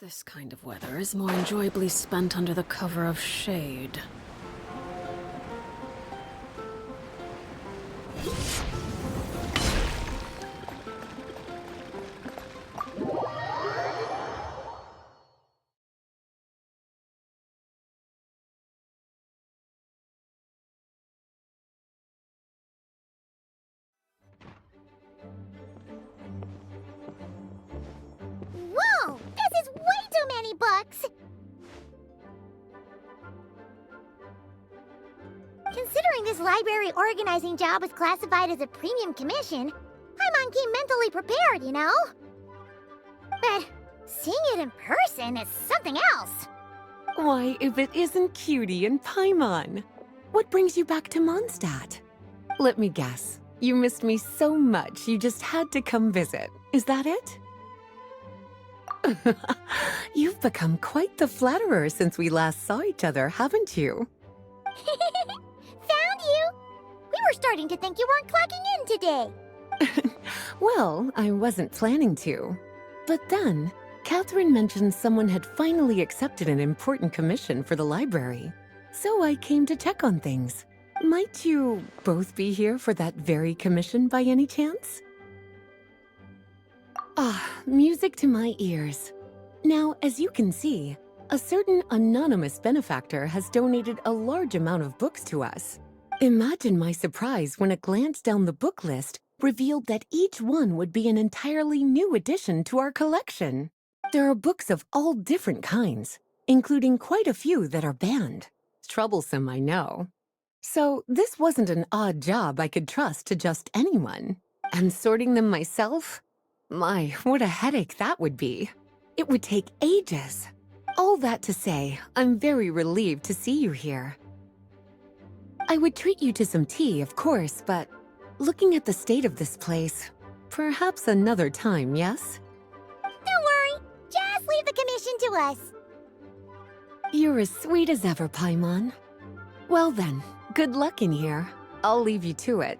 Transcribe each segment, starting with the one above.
This kind of weather is more enjoyably spent under the cover of shade. Whoa! This is way too many books! Considering this library organizing job is classified as a premium commission, Paimon came mentally prepared, you know? But seeing it in person is something else. Why, if it isn't Cutie and Paimon? What brings you back to Monstadt? Let me guess. You missed me so much you just had to come visit. Is that it? You've become quite the flatterer since we last saw each other, haven't you? Found you! We were starting to think you weren't clocking in today. Well, I wasn't planning to. But then, Catherine mentioned someone had finally accepted an important commission for the library. So I came to check on things. Might you both be here for that very commission by any chance? Ah, music to my ears. Now, as you can see, a certain anonymous benefactor has donated a large amount of books to us. Imagine my surprise when a glance down the book list revealed that each one would be an entirely new addition to our collection. There are books of all different kinds, including quite a few that are banned. Troublesome, I know. So this wasn't an odd job I could trust to just anyone. And sorting them myself? My, what a headache that would be. It would take ages. All that to say, I'm very relieved to see you here. I would treat you to some tea, of course, but looking at the state of this place, perhaps another time, yes? Don't worry, just leave the commission to us. You're as sweet as ever, Paimon. Well then, good luck in here. I'll leave you to it.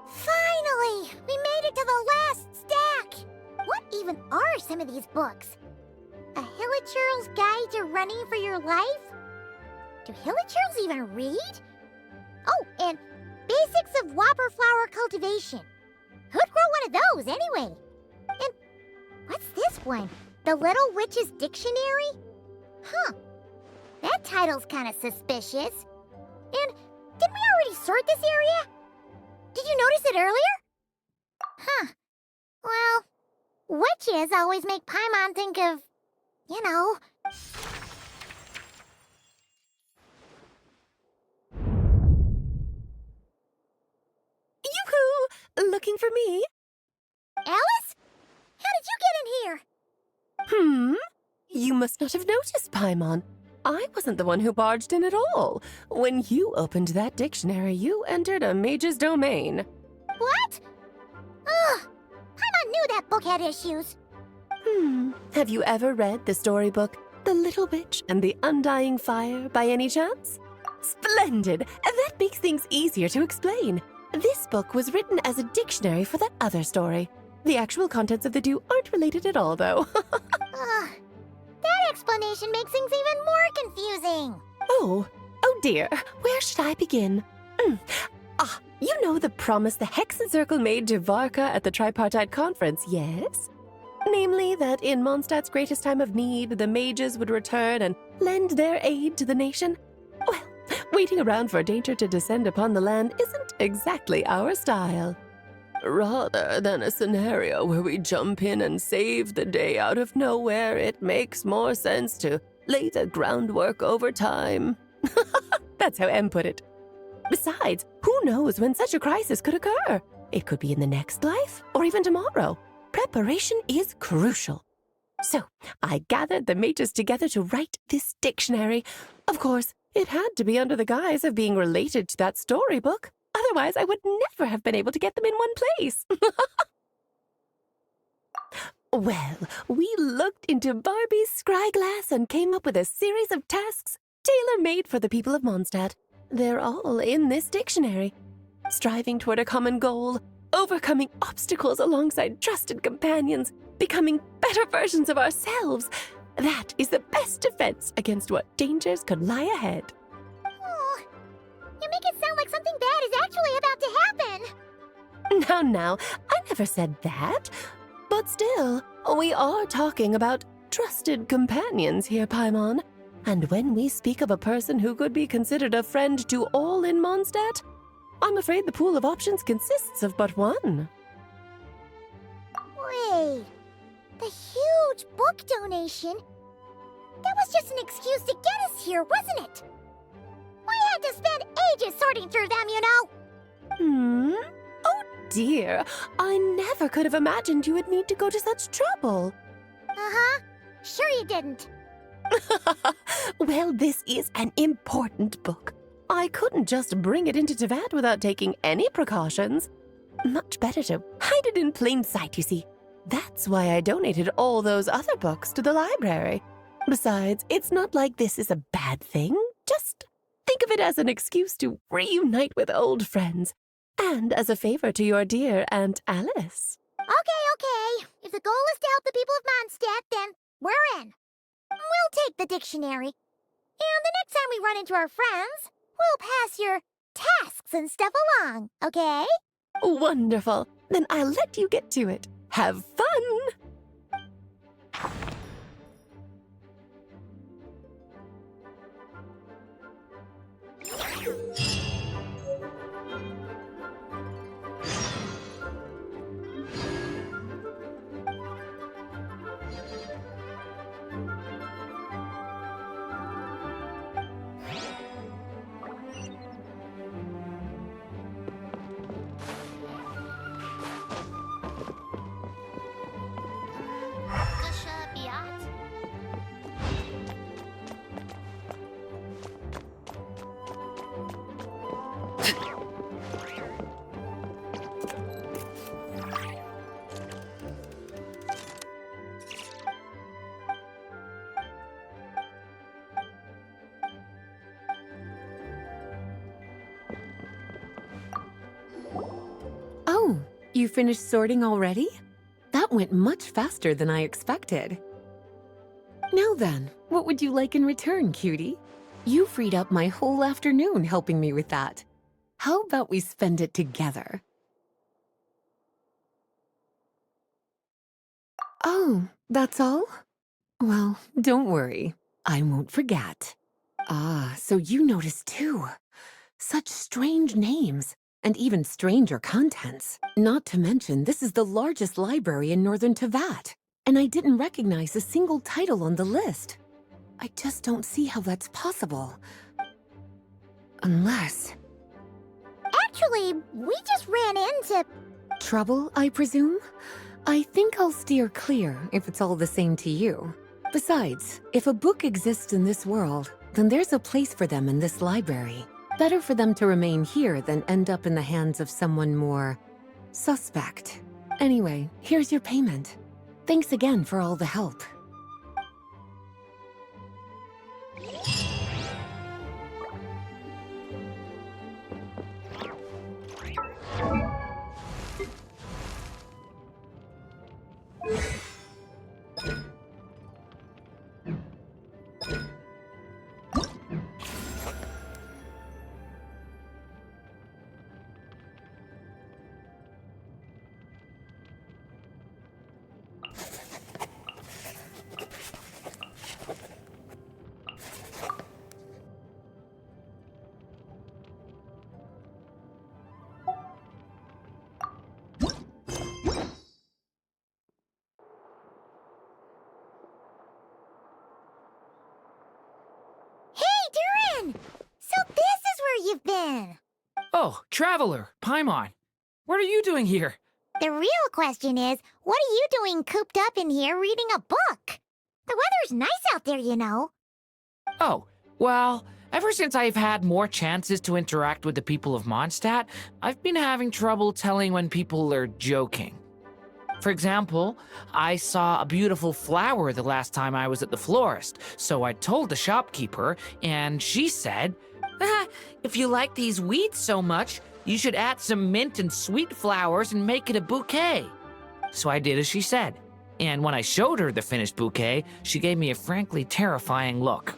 Finally! We made it to the last stack! What even are some of these books? A Hilichurl's Guide to Running for Your Life? Do Hilichurls even read? Oh, and Basics of Whopper Flower Cultivation. Who'd grow one of those, anyway? And what's this one? The Little Witch's Dictionary? Huh. That title's kind of suspicious. And didn't we already sort this area? Did you notice it earlier? Huh. Well, witches always make Paimon think of, you know... Yoo-hoo! Looking for me? Alice? How did you get in here? You must not have noticed, Paimon. I wasn't the one who barged in at all. When you opened that dictionary, you entered a mage's domain. What? Ugh! Paimon knew that book had issues. Have you ever read the storybook, The Little Witch and the Undying Fire, by any chance? Splendid! That makes things easier to explain. This book was written as a dictionary for that other story. The actual contents of the two aren't related at all, though. That explanation makes things even more confusing. Oh dear. Where should I begin? You know the promise the Hexenzirkel made to Varka at the tripartite conference, yes? Namely, that in Mondstadt's greatest time of need, the mages would return and lend their aid to the nation? Well, waiting around for danger to descend upon the land isn't exactly our style. Rather than a scenario where we jump in and save the day out of nowhere, it makes more sense to lay the groundwork over time. That's how Em put it. Besides, who knows when such a crisis could occur? It could be in the next life, or even tomorrow. preparation is crucial. So, I gathered the mages together to write this dictionary. Of course, it had to be under the guise of being related to that storybook. Otherwise, I would never have been able to get them in one place. Well, we looked into Barbie's scryglass and came up with a series of tasks tailor-made for the people of Monstadt. They're all in this dictionary. Striving toward a common goal, overcoming obstacles alongside trusted companions, becoming better versions of ourselves. That is the best defense against what dangers could lie ahead. Oh, you make it sound like something bad is actually about to happen. Now, I never said that. But still, we are talking about trusted companions here, Paimon. And when we speak of a person who could be considered a friend to all in Monstadt, I'm afraid the pool of options consists of but one. Wait, the huge book donation? That was just an excuse to get us here, wasn't it? We had to spend ages sorting through them, you know. Oh dear, I never could have imagined you would need to go to such trouble. Uh-huh. Sure you didn't. Well, this is an important book. I couldn't just bring it into Teyvat without taking any precautions. Much better to hide it in plain sight, you see. That's why I donated all those other books to the library. Besides, it's not like this is a bad thing. Just think of it as an excuse to reunite with old friends. And as a favor to your dear Aunt Alice. Okay. If the goal is to help the people of Monstadt, then we're in. We'll take the dictionary. And the next time we run into our friends, we'll pass your tasks and stuff along, okay? Wonderful. Then I'll let you get to it. Have fun! Oh, you finished sorting already? That went much faster than I expected. Now then, what would you like in return, cutie? You freed up my whole afternoon helping me with that. How about we spend it together? Oh, that's all? Well, don't worry. I won't forget. Ah, so you noticed too. Such strange names, and even stranger contents. Not to mention, this is the largest library in northern Teyvat, and I didn't recognize a single title on the list. I just don't see how that's possible. Unless... Actually, we just ran into... Trouble, I presume? I think I'll steer clear if it's all the same to you. Besides, if a book exists in this world, then there's a place for them in this library. Better for them to remain here than end up in the hands of someone more suspect. Anyway, here's your payment. Thanks again for all the help. You've been. Oh, Traveler, Paimon. What are you doing here? The real question is, what are you doing cooped up in here reading a book? The weather's nice out there, you know. Oh, well, ever since I've had more chances to interact with the people of Monstadt, I've been having trouble telling when people are joking. For example, I saw a beautiful flower the last time I was at the florist, so I told the shopkeeper, and she said, if you like these weeds so much, you should add some mint and sweet flowers and make it a bouquet. So I did as she said, and when I showed her the finished bouquet, she gave me a frankly terrifying look.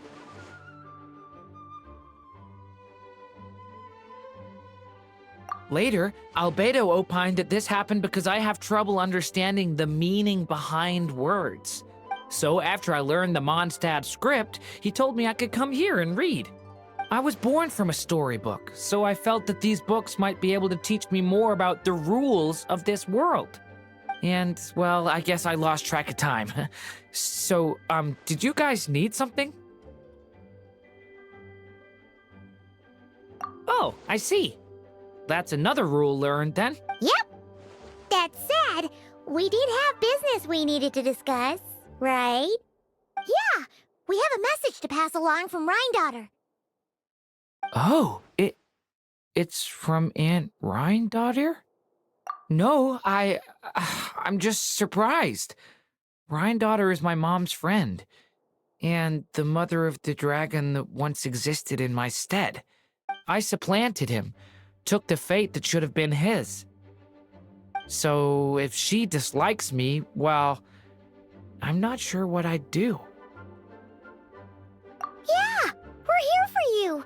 Later, Albedo opined that this happened because I have trouble understanding the meaning behind words. So after I learned the Mondstadt script, he told me I could come here and read. I was born from a storybook, so I felt that these books might be able to teach me more about the rules of this world. And, well, I guess I lost track of time. So, did you guys need something? Oh, I see. That's another rule learned, then. Yep. That said, we did have business we needed to discuss, right? Yeah, we have a message to pass along from Rhinedottir. Oh, it's from Aunt Rhinedottir? No, I'm just surprised. Rhinedottir is my mom's friend, and the mother of the dragon that once existed in my stead. I supplanted him, took the fate that should have been his. So if she dislikes me, well, I'm not sure what I'd do. Yeah, we're here for you.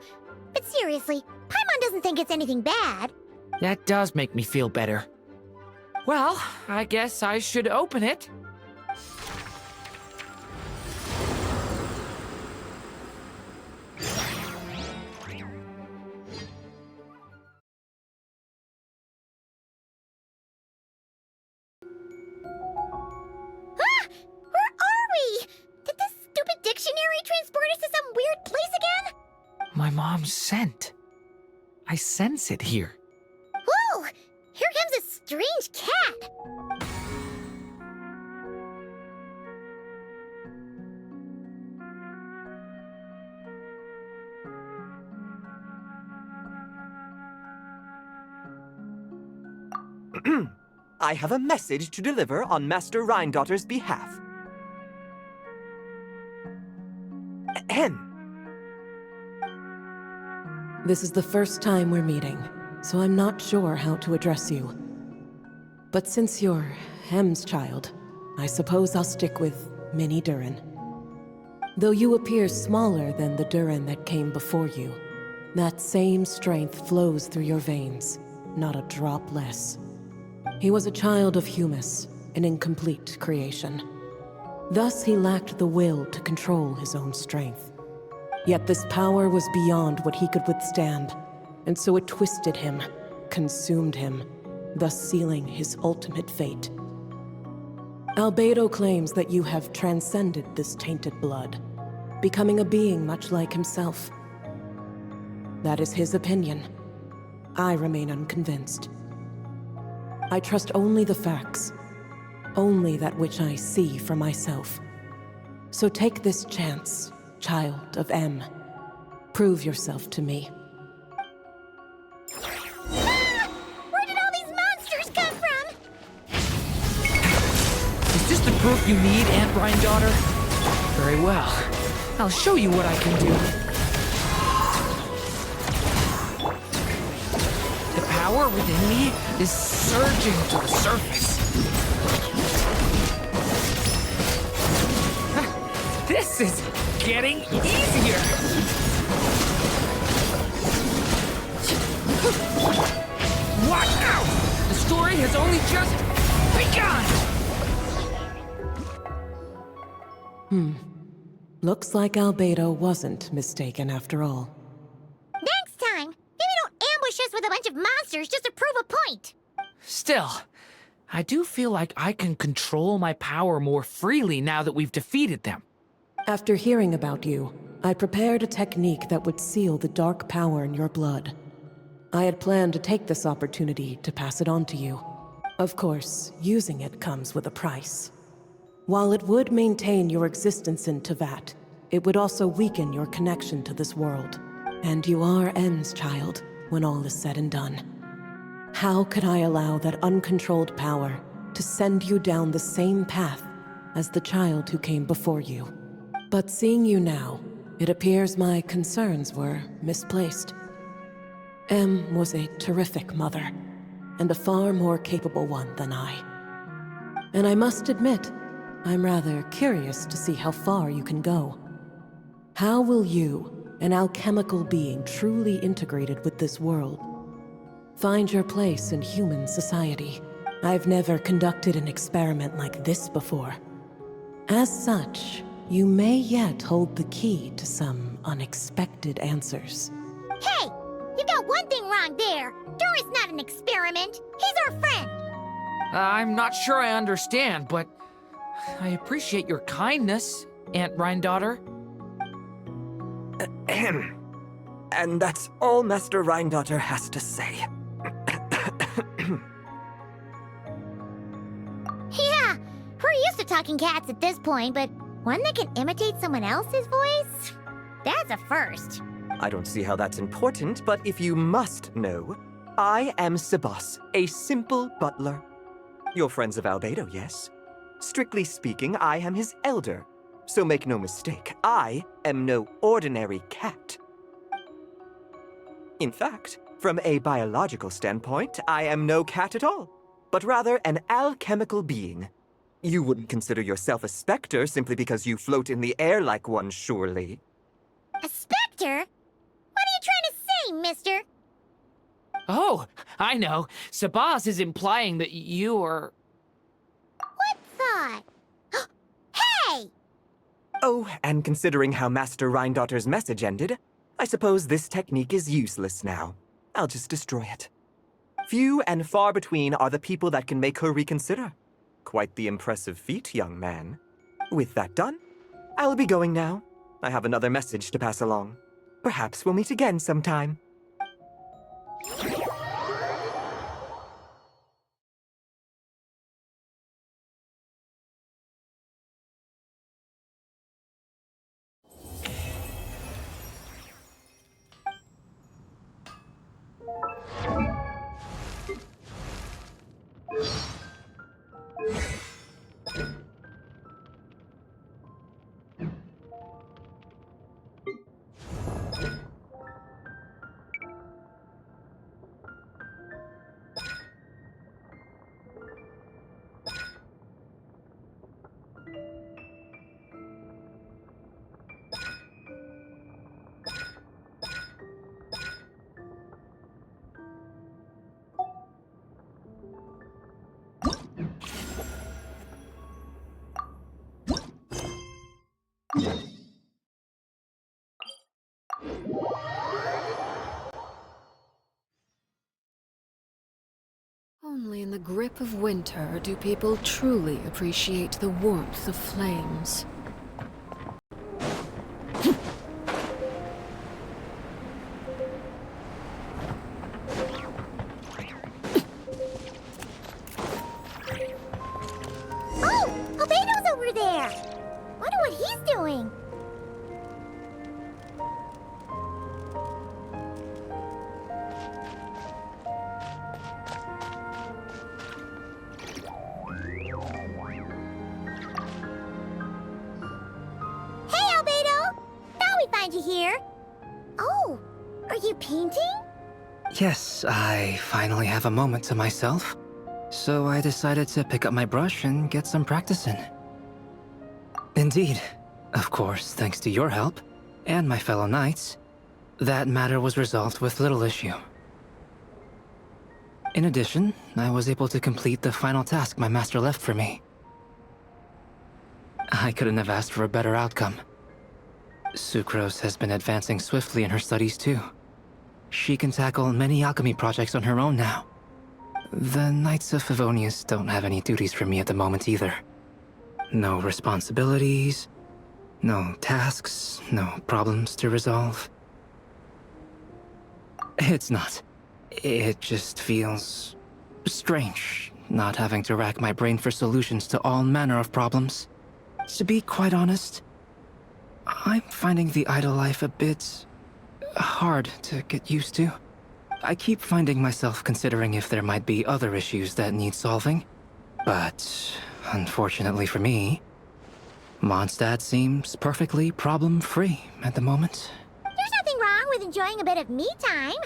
But seriously, Paimon doesn't think it's anything bad. That does make me feel better. Well, I guess I should open it. Where are we? Did this stupid dictionary transport us to some weird place again? My mom's scent. I sense it here. Whoa! Here comes a strange cat. I have a message to deliver on Master Rhinedottir's behalf. Ahem. This is the first time we're meeting, so I'm not sure how to address you. But since you're Hem's child, I suppose I'll stick with Mini Durin. Though you appear smaller than the Durin that came before you, that same strength flows through your veins, not a drop less. He was a child of Humus, an incomplete creation. Thus he lacked the will to control his own strength. Yet this power was beyond what he could withstand, and so it twisted him, consumed him, thus sealing his ultimate fate. Albedo claims that you have transcended this tainted blood, becoming a being much like himself. That is his opinion. I remain unconvinced. I trust only the facts, only that which I see for myself. So take this chance, child of M. Prove yourself to me. Ah! Where did all these monsters come from? Is this the proof you need, Aunt Rhinedottir? Very well. I'll show you what I can do. The power within me is surging to the surface. This is getting easier. Watch out! The story has only just begun! Looks like Albedo wasn't mistaken after all. Next time, maybe don't ambush us with a bunch of monsters just to prove a point. Still, I do feel like I can control my power more freely now that we've defeated them. After hearing about you, I prepared a technique that would seal the dark power in your blood. I had planned to take this opportunity to pass it on to you. Of course, using it comes with a price. While it would maintain your existence in Tevat, it would also weaken your connection to this world. And you are M's child, when all is said and done. How could I allow that uncontrolled power to send you down the same path as the child who came before you? But seeing you now, it appears my concerns were misplaced. M was a terrific mother, and a far more capable one than I. And I must admit, I'm rather curious to see how far you can go. How will you, an alchemical being truly integrated with this world, find your place in human society? I've never conducted an experiment like this before. As such, you may yet hold the key to some unexpected answers. Hey! You got one thing wrong there. Durin's not an experiment. He's our friend. I'm not sure I understand, but I appreciate your kindness, Aunt Rhinedottir. Ahem. And that's all Master Rhinedottir has to say. Yeah, we're used to talking cats at this point, but one that can imitate someone else's voice? That's a first. I don't see how that's important, but if you must know, I am Sebas, a simple butler. You're friends of Albedo, yes? Strictly speaking, I am his elder. So make no mistake, I am no ordinary cat. In fact, from a biological standpoint, I am no cat at all, but rather an alchemical being. You wouldn't consider yourself a specter simply because you float in the air like one, surely. A specter? What are you trying to say, mister? Oh, I know. Sabaz is implying that you are... What thought? Hey! Oh, and considering how Master Rhinedottir's message ended, I suppose this technique is useless now. I'll just destroy it. Few and far between are the people that can make her reconsider. Quite the impressive feat, young man. With that done, I'll be going now. I have another message to pass along. Perhaps we'll meet again sometime. Only in the grip of winter do people truly appreciate the warmth of flames. Oh! Albedo's over there! Wonder what he's doing. Hey, Albedo! Thought we'd find you here. Oh, are you painting? Yes, I finally have a moment to myself. So I decided to pick up my brush and get some practice in. Indeed. Of course, thanks to your help, and my fellow knights, that matter was resolved with little issue. In addition, I was able to complete the final task my master left for me. I couldn't have asked for a better outcome. Sucrose has been advancing swiftly in her studies too. She can tackle many alchemy projects on her own now. The Knights of Favonius don't have any duties for me at the moment either. No responsibilities, no tasks, no problems to resolve. It's not. It just feels strange, not having to rack my brain for solutions to all manner of problems. To be quite honest, I'm finding the idle life a bit hard to get used to. I keep finding myself considering if there might be other issues that need solving. But, unfortunately for me, Monstadt seems perfectly problem-free at the moment. There's nothing wrong with enjoying a bit of me time.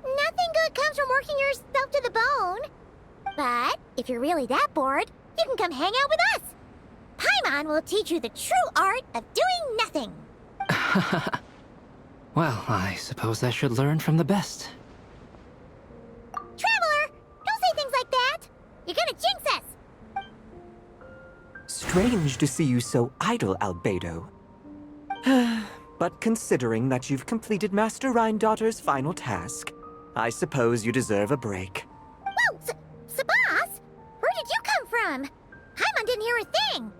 Nothing good comes from working yourself to the bone. But if you're really that bored, you can come hang out with us. Paimon will teach you the true art of doing nothing. Well, I suppose I should learn from the best. Traveler, don't say things like that. You're gonna jinx us. Strange to see you so idle, Albedo. But considering that you've completed Master Rhinedottir's final task, I suppose you deserve a break. Whoa, Sabas? Where did you come from? Paimon didn't hear a thing.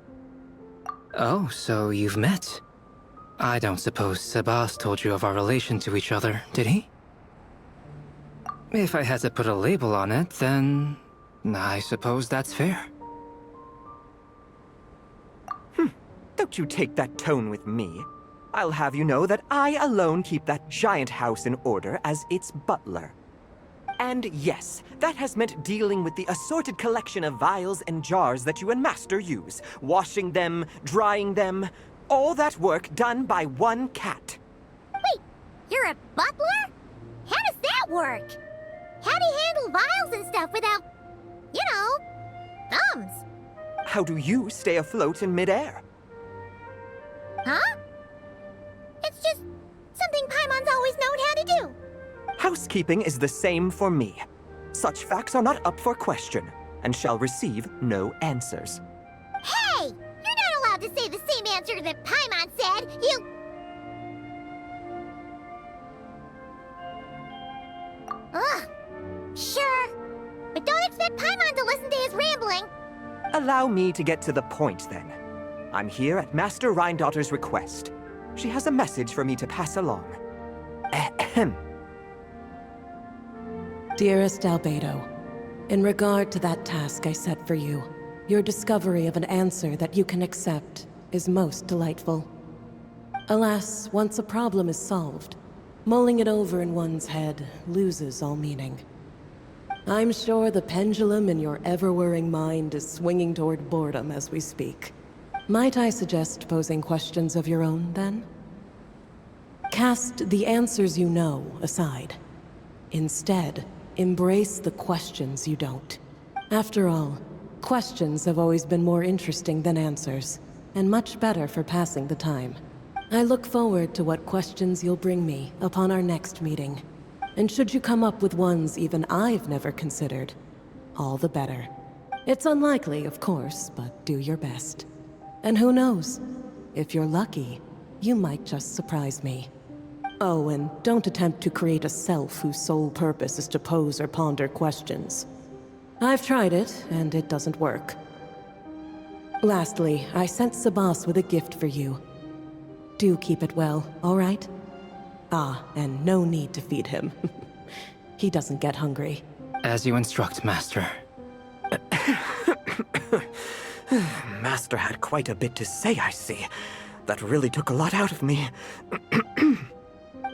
Oh, so you've met? I don't suppose Sebas told you of our relation to each other, did he? If I had to put a label on it, then I suppose that's fair. Don't you take that tone with me. I'll have you know that I alone keep that giant house in order as its butler. And yes, that has meant dealing with the assorted collection of vials and jars that you and Master use, washing them, drying them, all that work done by one cat. Wait, you're a butler? How does that work? How do you handle vials and stuff without, you know, thumbs? How do you stay afloat in midair? Huh? It's just something Paimon's always known how to do. Housekeeping is the same for me. Such facts are not up for question, and shall receive no answers. Hey! You're not allowed to say the same answer that Paimon said! You... Ugh. Sure. But don't expect Paimon to listen to his rambling. Allow me to get to the point, then. I'm here at Master Rhinedottir's request. She has a message for me to pass along. Ahem. Dearest Albedo, in regard to that task I set for you, your discovery of an answer that you can accept is most delightful. Alas, once a problem is solved, mulling it over in one's head loses all meaning. I'm sure the pendulum in your ever-whirring mind is swinging toward boredom as we speak. Might I suggest posing questions of your own, then? Cast the answers you know aside. Instead, embrace the questions you don't. After all, questions have always been more interesting than answers, and much better for passing the time. I look forward to what questions you'll bring me upon our next meeting. And should you come up with ones even I've never considered, all the better. It's unlikely, of course, but do your best. And who knows? If you're lucky, you might just surprise me. Oh, and don't attempt to create a self whose sole purpose is to pose or ponder questions. I've tried it, and it doesn't work. Lastly, I sent Sabas with a gift for you. Do keep it well, all right? Ah, and no need to feed him. He doesn't get hungry. As you instruct, Master. Master had quite a bit to say, I see. That really took a lot out of me.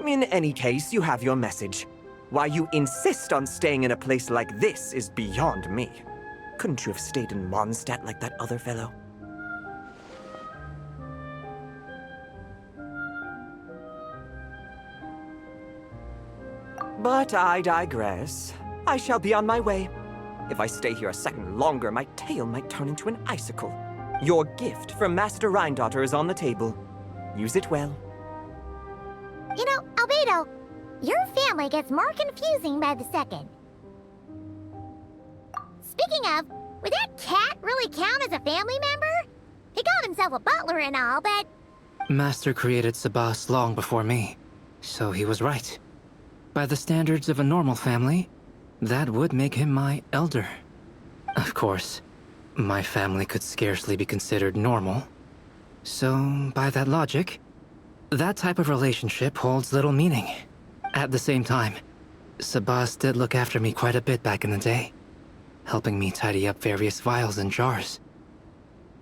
In any case, you have your message. Why you insist on staying in a place like this is beyond me. Couldn't you have stayed in Monstadt like that other fellow? But I digress. I shall be on my way. If I stay here a second longer, my tail might turn into an icicle. Your gift from Master Rhinedottir is on the table. Use it well. You know, Albedo, your family gets more confusing by the second. Speaking of, would that cat really count as a family member? He called himself a butler and all, but... Master created Sabas long before me, so he was right. By the standards of a normal family, that would make him my elder. Of course, my family could scarcely be considered normal. So, by that logic, that type of relationship holds little meaning. At the same time, Sabas did look after me quite a bit back in the day. helping me tidy up various vials and jars.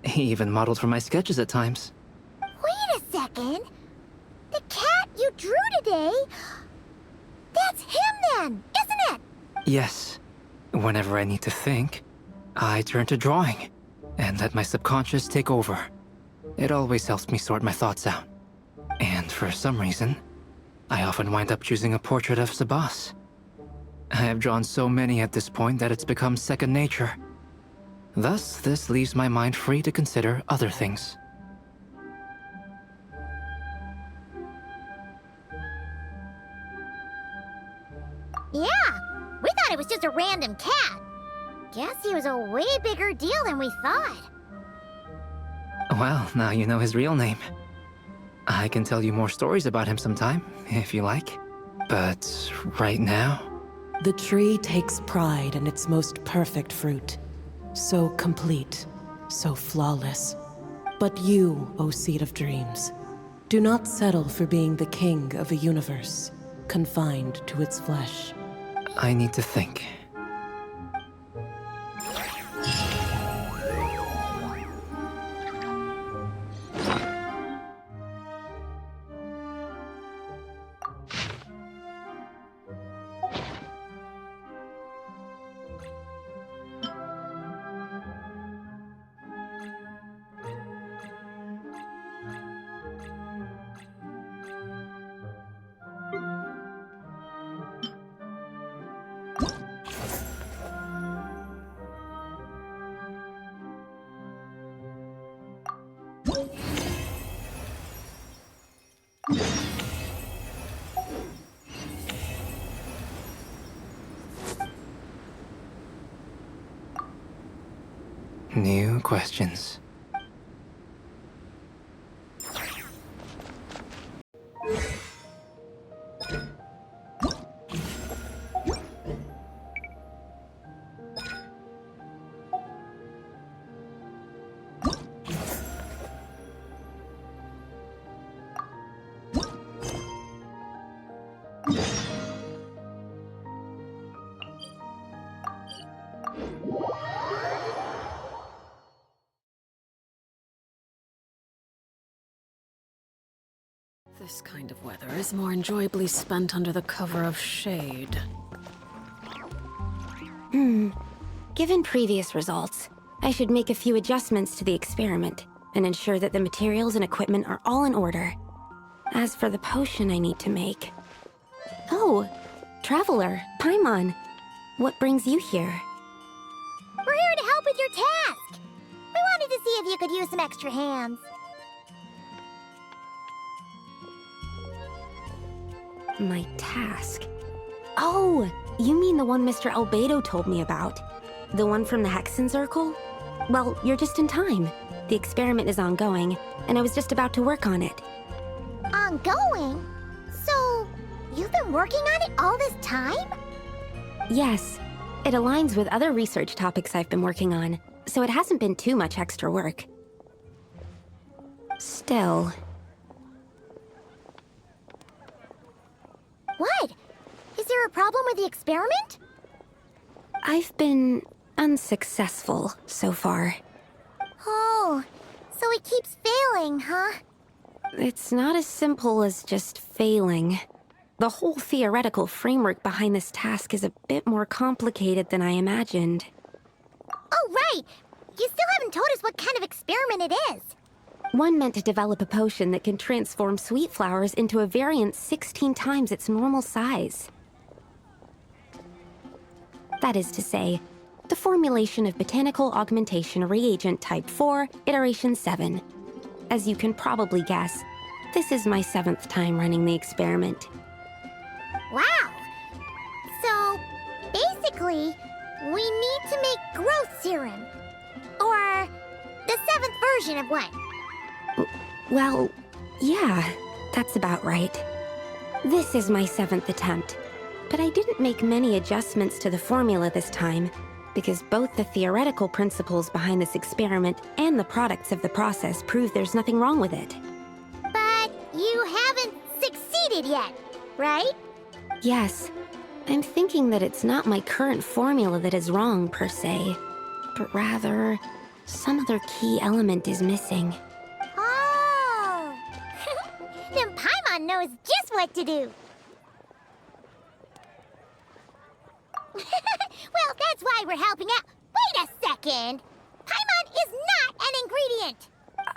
He even modeled for my sketches at times. Wait a second. The cat you drew today? That's him then, isn't it? Yes. Whenever I need to think, I turn to drawing and let my subconscious take over. It always helps me sort my thoughts out. And for some reason, I often wind up choosing a portrait of Sabas. I have drawn so many at this point that it's become second nature. Thus, this leaves my mind free to consider other things. Yeah, we thought it was just a random cat. Guess he was a way bigger deal than we thought. Well, now you know his real name. I can tell you more stories about him sometime, if you like. But right now... The tree takes pride in its most perfect fruit. So complete, so flawless. But you, O Seed of Dreams, do not settle for being the king of a universe, confined to its flesh. I need to think. New questions. This kind of weather is more enjoyably spent under the cover of shade. Given previous results, I should make a few adjustments to the experiment and ensure that the materials and equipment are all in order. As for the potion I need to make... Oh, Traveler, Paimon, what brings you here? We're here to help with your task. We wanted to see if you could use some extra hands. My task? Oh, you mean the one Mr. Albedo told me about? The one from the Hexenzirkel? Well, you're just in time. The experiment is ongoing, and I was just about to work on it. Ongoing? So, you've been working on it all this time? Yes. It aligns with other research topics I've been working on, so it hasn't been too much extra work. Still... What? Is there a problem with the experiment? I've been unsuccessful so far. Oh, so it keeps failing, huh? It's not as simple as just failing. The whole theoretical framework behind this task is a bit more complicated than I imagined. Oh, right! You still haven't told us what kind of experiment it is. One meant to develop a potion that can transform sweet flowers into a variant 16 times its normal size. That is to say, the formulation of Botanical Augmentation Reagent Type 4, Iteration 7. As you can probably guess, this is my 7th time running the experiment. Wow! So, basically, we need to make growth serum. Or the 7th version of one. Well, yeah, that's about right. This is my 7th attempt, but I didn't make many adjustments to the formula this time, because both the theoretical principles behind this experiment and the products of the process prove there's nothing wrong with it. But you haven't succeeded yet, right? Yes, I'm thinking that it's not my current formula that is wrong, per se, but rather, some other key element is missing. Oh! Then Paimon knows just what to do. Well, that's why we're helping out. Wait a second! Paimon is not an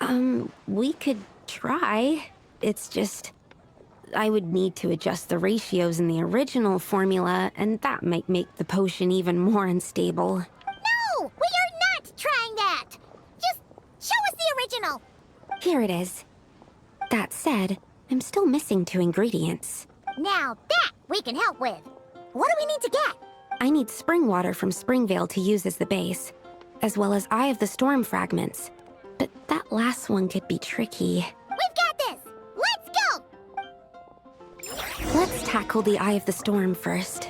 ingredient! We could try. It's just... I would need to adjust the ratios in the original formula, and that might make the potion even more unstable. No! We are not trying that! Just show us the original! Here it is. That said, I'm still missing 2 ingredients. Now that we can help with. What do we need to get? I need spring water from Springvale to use as the base, as well as Eye of the Storm fragments. But that last one could be tricky. We've got this! Let's go! Let's tackle the Eye of the Storm first.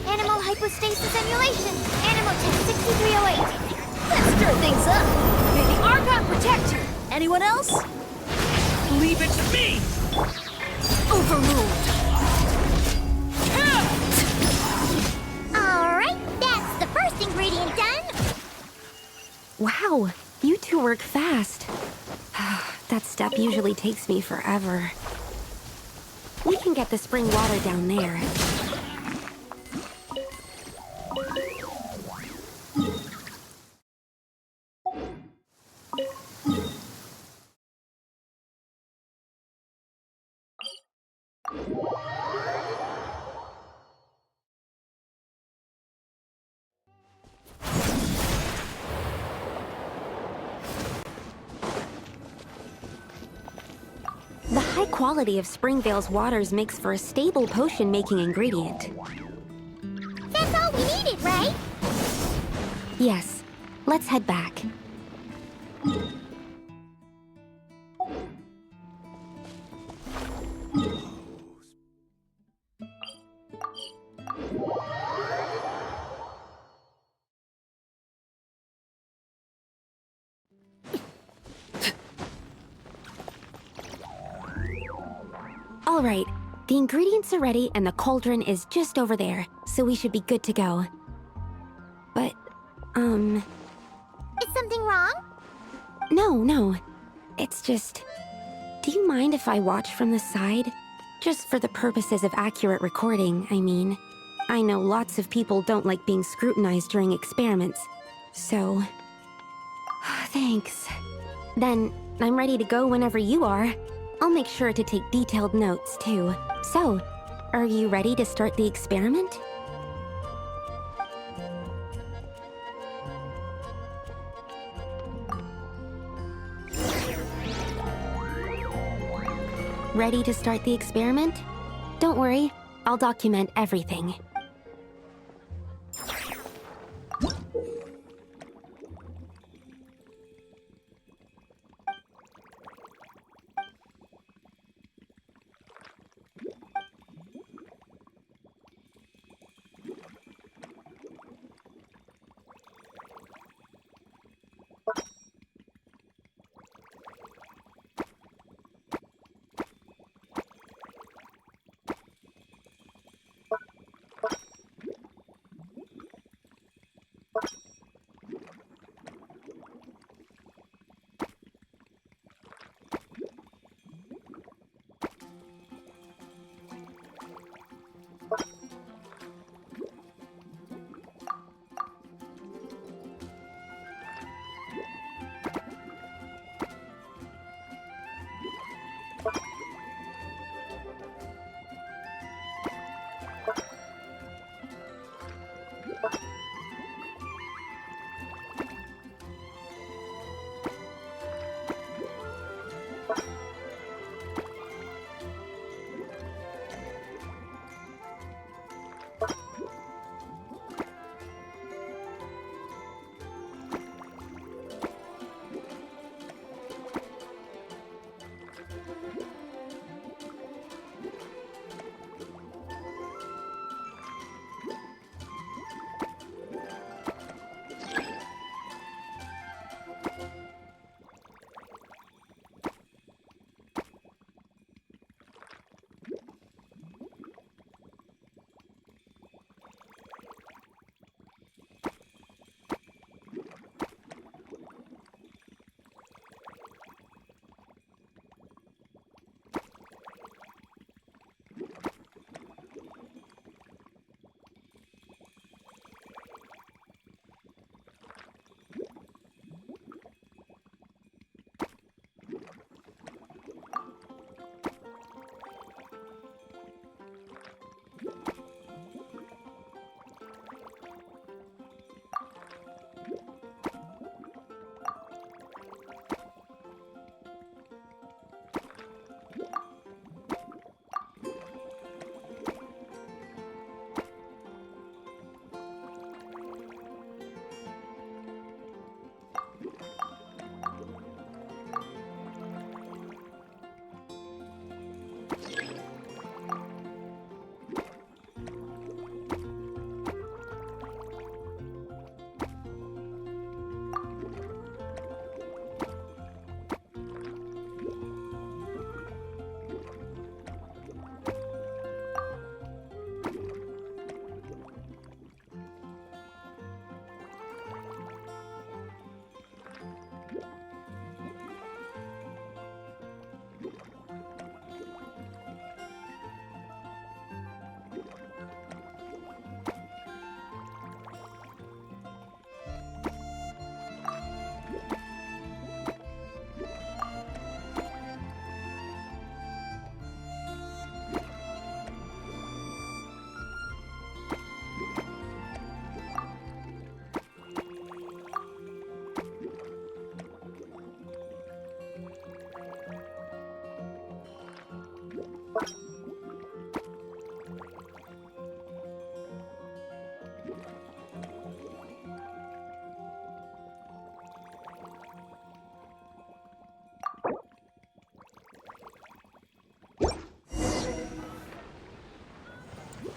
Animal hypostasis emulation. Animal test 6308. Let's stir things up. May the Argon protect her. Anyone else? Leave it to me! Overruled. Alright, that's the first ingredient done. Wow, you 2 work fast. That step usually takes me forever. We can get the spring water down there. The high quality of Springvale's waters makes for a stable potion-making ingredient. That's all we needed, right? Yes, let's head back. All right, the ingredients are ready and the cauldron is just over there, so we should be good to go. But, Is something wrong? no. It's just... Do you mind if I watch from the side? Just for the purposes of accurate recording, I mean. I know lots of people don't like being scrutinized during experiments, so... Thanks. Then, I'm ready to go whenever you are. I'll make sure to take detailed notes, too. So, are you ready to start the experiment? Ready to start the experiment? Don't worry, I'll document everything.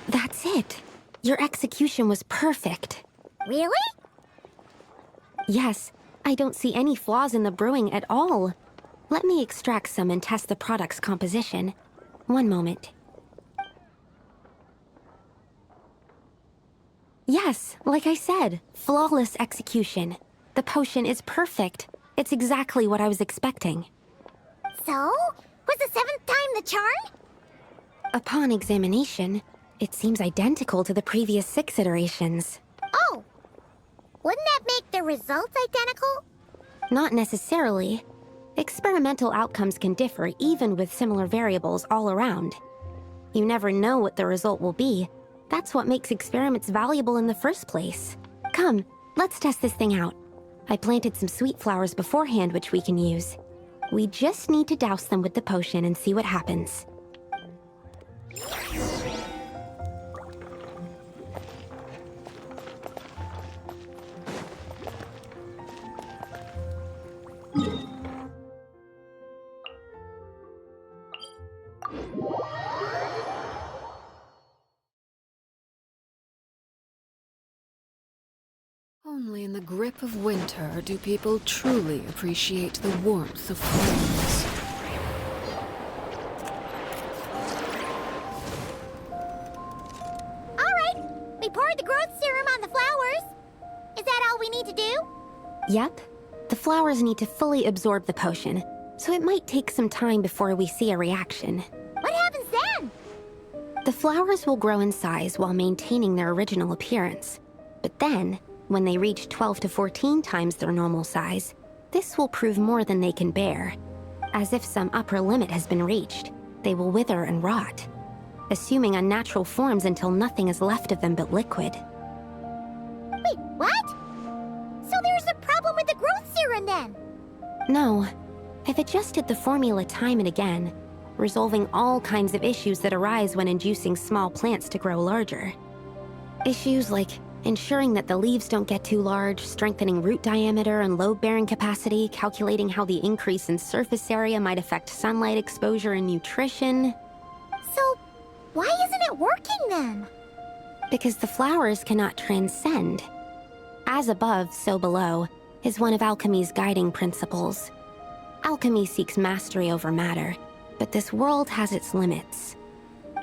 That's it. Your execution was perfect. Really? Yes, I don't see any flaws in the brewing at all. Let me extract some and test the product's composition. One moment. Yes, like I said, flawless execution. The potion is perfect. It's exactly what I was expecting. So? Was the 7th time the charm? Upon examination, it seems identical to the previous 6 iterations. Oh! Wouldn't that make the results identical? Not necessarily. Experimental outcomes can differ even with similar variables all around. You never know what the result will be. That's what makes experiments valuable in the first place. Come, let's test this thing out. I planted some sweet flowers beforehand which we can use. We just need to douse them with the potion and see what happens. Only in the grip of winter do people truly appreciate the warmth of flames. Alright, we poured the growth serum on the flowers. Is that all we need to do? Yep. The flowers need to fully absorb the potion, so it might take some time before we see a reaction. What happens then? The flowers will grow in size while maintaining their original appearance. But then, when they reach 12 to 14 times their normal size, this will prove more than they can bear. As if some upper limit has been reached, they will wither and rot, assuming unnatural forms until nothing is left of them but liquid. Wait, what? So there's a problem with the growth serum then? No, I've adjusted the formula time and again, resolving all kinds of issues that arise when inducing small plants to grow larger. Issues like ensuring that the leaves don't get too large, strengthening root diameter and load-bearing capacity, calculating how the increase in surface area might affect sunlight exposure and nutrition. So, why isn't it working then? Because the flowers cannot transcend. As above, so below, is one of alchemy's guiding principles. Alchemy seeks mastery over matter, but this world has its limits.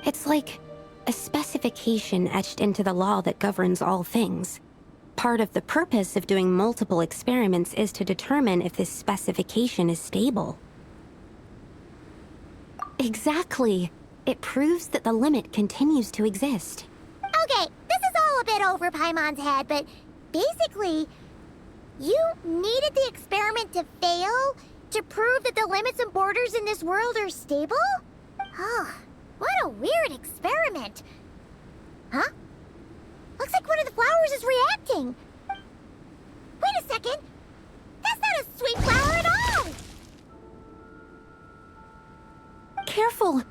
It's like a specification etched into the law that governs all things. Part of the purpose of doing multiple experiments is to determine if this specification is stable. Exactly. It proves that the limit continues to exist. Okay, this is all a bit over Paimon's head, but basically, you needed the experiment to fail to prove that the limits and borders in this world are stable? Oh, what a weird experiment. Huh? Looks like one of the flowers is reacting. Wait a second. That's not a sweet flower at all. Careful!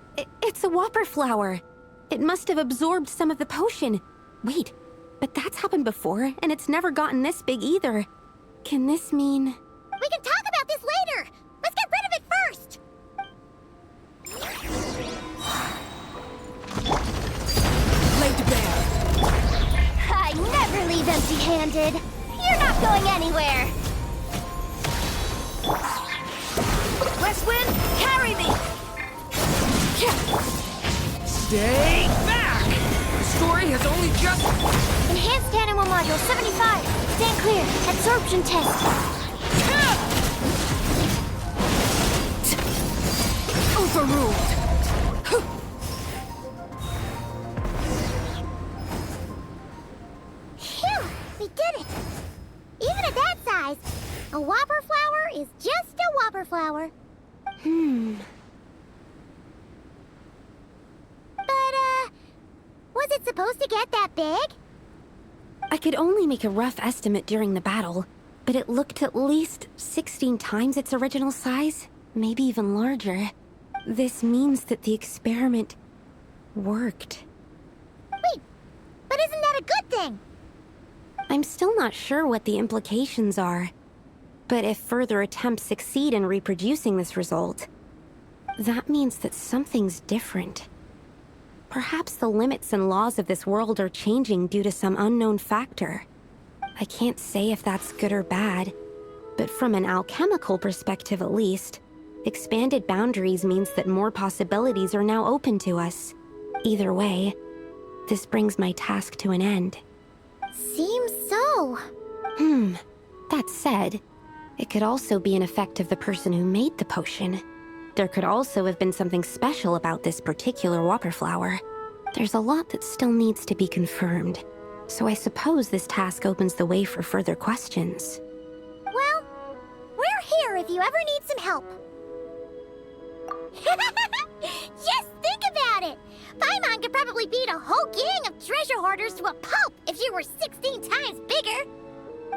It's a whopper flower. It must have absorbed some of the potion. Wait, but that's happened before, and it's never gotten this big either. Can this mean... We can talk about this later. Let's get rid of it first. Laid bare. I never leave empty-handed. You're not going anywhere. Westwind, carry me! Stay back! The story has only just... Enhanced animal module 75. Stand clear. Absorption test. Overruled! Phew, we did it. Even at that size, a whopper flower is just a whopper flower. But, was it supposed to get that big? I could only make a rough estimate during the battle, but it looked at least 16 times its original size, maybe even larger. This means that the experiment worked. Wait, but isn't that a good thing? I'm still not sure what the implications are. But if further attempts succeed in reproducing this result, that means that something's different. Perhaps the limits and laws of this world are changing due to some unknown factor. I can't say if that's good or bad, but from an alchemical perspective at least, expanded boundaries means that more possibilities are now open to us. Either way, this brings my task to an end. Seems so. That said, it could also be an effect of the person who made the potion. There could also have been something special about this particular whopper flower. There's a lot that still needs to be confirmed, so I suppose this task opens the way for further questions. Well, we're here if you ever need some help. Just think about it! Paimon could probably beat a whole gang of treasure hoarders to a pulp if you were 16 times bigger!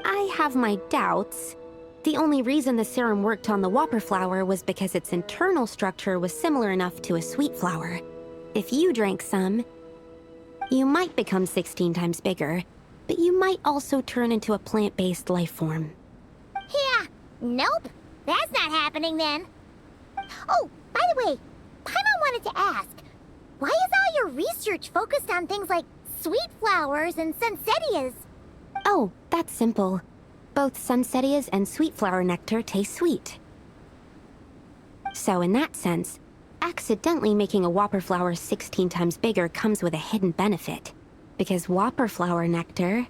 I have my doubts. The only reason the serum worked on the whopper flower was because its internal structure was similar enough to a sweet flower. If you drank some, you might become 16 times bigger, but you might also turn into a plant-based life form. Yeah, nope. That's not happening then. Oh, by the way, Paimon wanted to ask, why is all your research focused on things like sweet flowers and sunsettias? Oh, that's simple. Both sunsettias and sweet flower nectar taste sweet. So in that sense, accidentally making a whopper flower 16 times bigger comes with a hidden benefit. Because whopper flower nectar...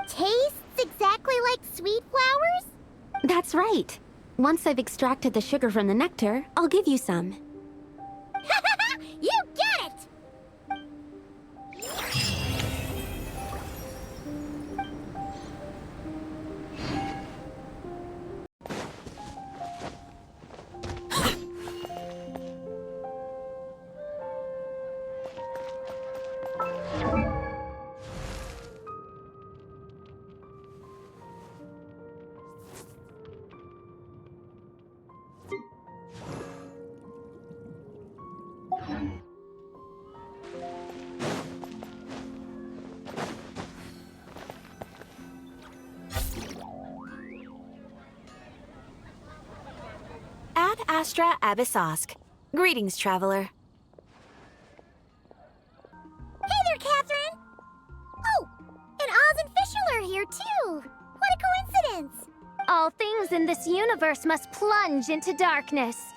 Tastes exactly like sweet flowers? That's right. Once I've extracted the sugar from the nectar, I'll give you some. You get it! Ad Astra Abyssosk. Greetings, traveler. Hey there, Catherine! Oh, and Oz and Fischl are here too! What a coincidence! All things in this universe must plunge into darkness.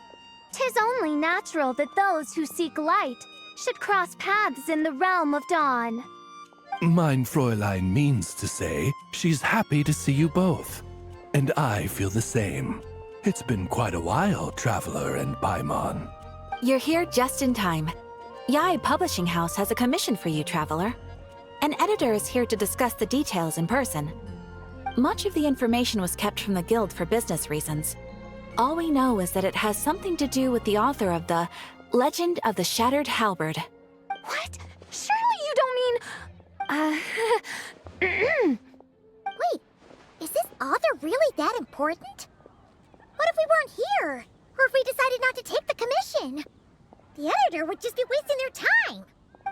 'Tis only natural that those who seek light should cross paths in the realm of dawn. Mein Fräulein means to say she's happy to see you both. And I feel the same. It's been quite a while, Traveler and Paimon. You're here just in time. Yai Publishing House has a commission for you, traveler. An editor is here to discuss the details in person. Much of the information was kept from the guild for business reasons. All we know is that it has something to do with the author of the Legend of the Shattered Halberd. What? Surely you don't mean... Wait, is this author really that important? What if we weren't here? Or if we decided not to take the commission? The editor would just be wasting their time.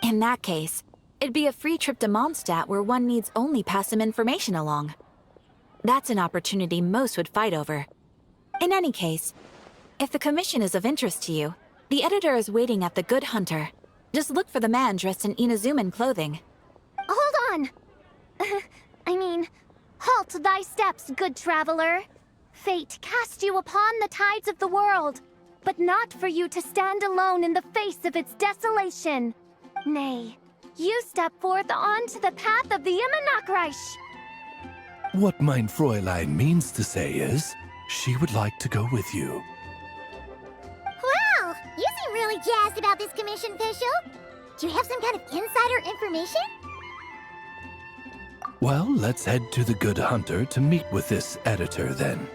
In that case, it'd be a free trip to Monstadt where one needs only pass some information along. That's an opportunity most would fight over. In any case, if the commission is of interest to you, the editor is waiting at the Good Hunter. Just look for the man dressed in Inazuman clothing. Hold on! Halt thy steps, good traveler. Fate cast you upon the tides of the world, but not for you to stand alone in the face of its desolation. Nay, you step forth onto the path of the Immanakreich. What mein Fräulein means to say is, she would like to go with you. Wow, you seem really jazzed about this commission, Fischl. Do you have some kind of insider information? Well, let's head to the Good Hunter to meet with this editor then.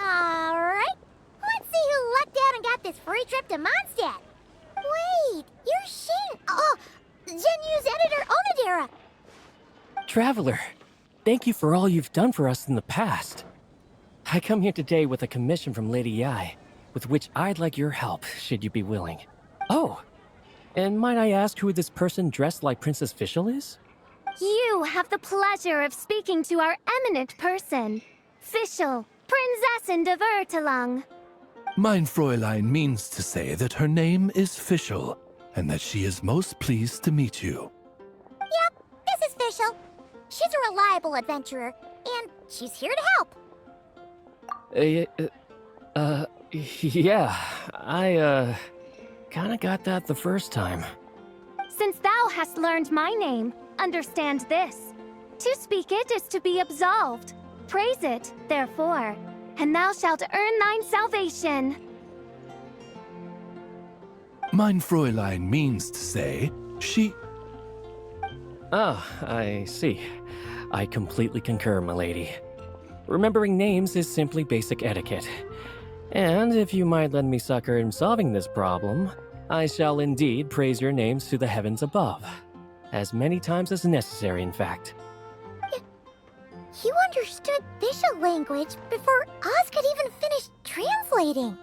Alright, let's see who lucked this free trip to Monstadt. Wait, you're Shin. Oh, Genu's editor, Onodera. Traveler, thank you for all you've done for us in the past. I come here today with a commission from Lady Yai, with which I'd like your help, should you be willing. Oh, and might I ask who this person dressed like Princess Fischl is? You have the pleasure of speaking to our eminent person, Fischl, Prinzessin de Vertelung. Mein Fräulein means to say that her name is Fischl, and that she is most pleased to meet you. Yep, this is Fischl. She's a reliable adventurer, and she's here to help. Yeah, I, kinda got that the first time. Since thou hast learned my name, understand this. To speak it is to be absolved. Praise it, therefore, and thou shalt earn thine salvation. Mein Fräulein means to say she... Ah, I see. I completely concur, milady. Remembering names is simply basic etiquette. And if you might lend me succor in solving this problem, I shall indeed praise your names to the heavens above. As many times as necessary, in fact. You understood Fischl language before Oz could even finish translating.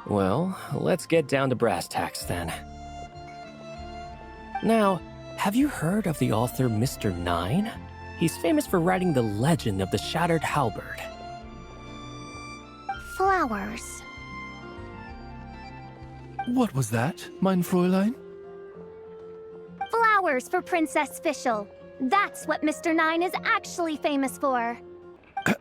Well, let's get down to brass tacks then. Now, have you heard of the author Mr. Nine? He's famous for writing the legend of the Shattered Halberd. Flowers. What was that, mein Fräulein? Flowers for Princess Fischl. That's what Mr. Nine is actually famous for.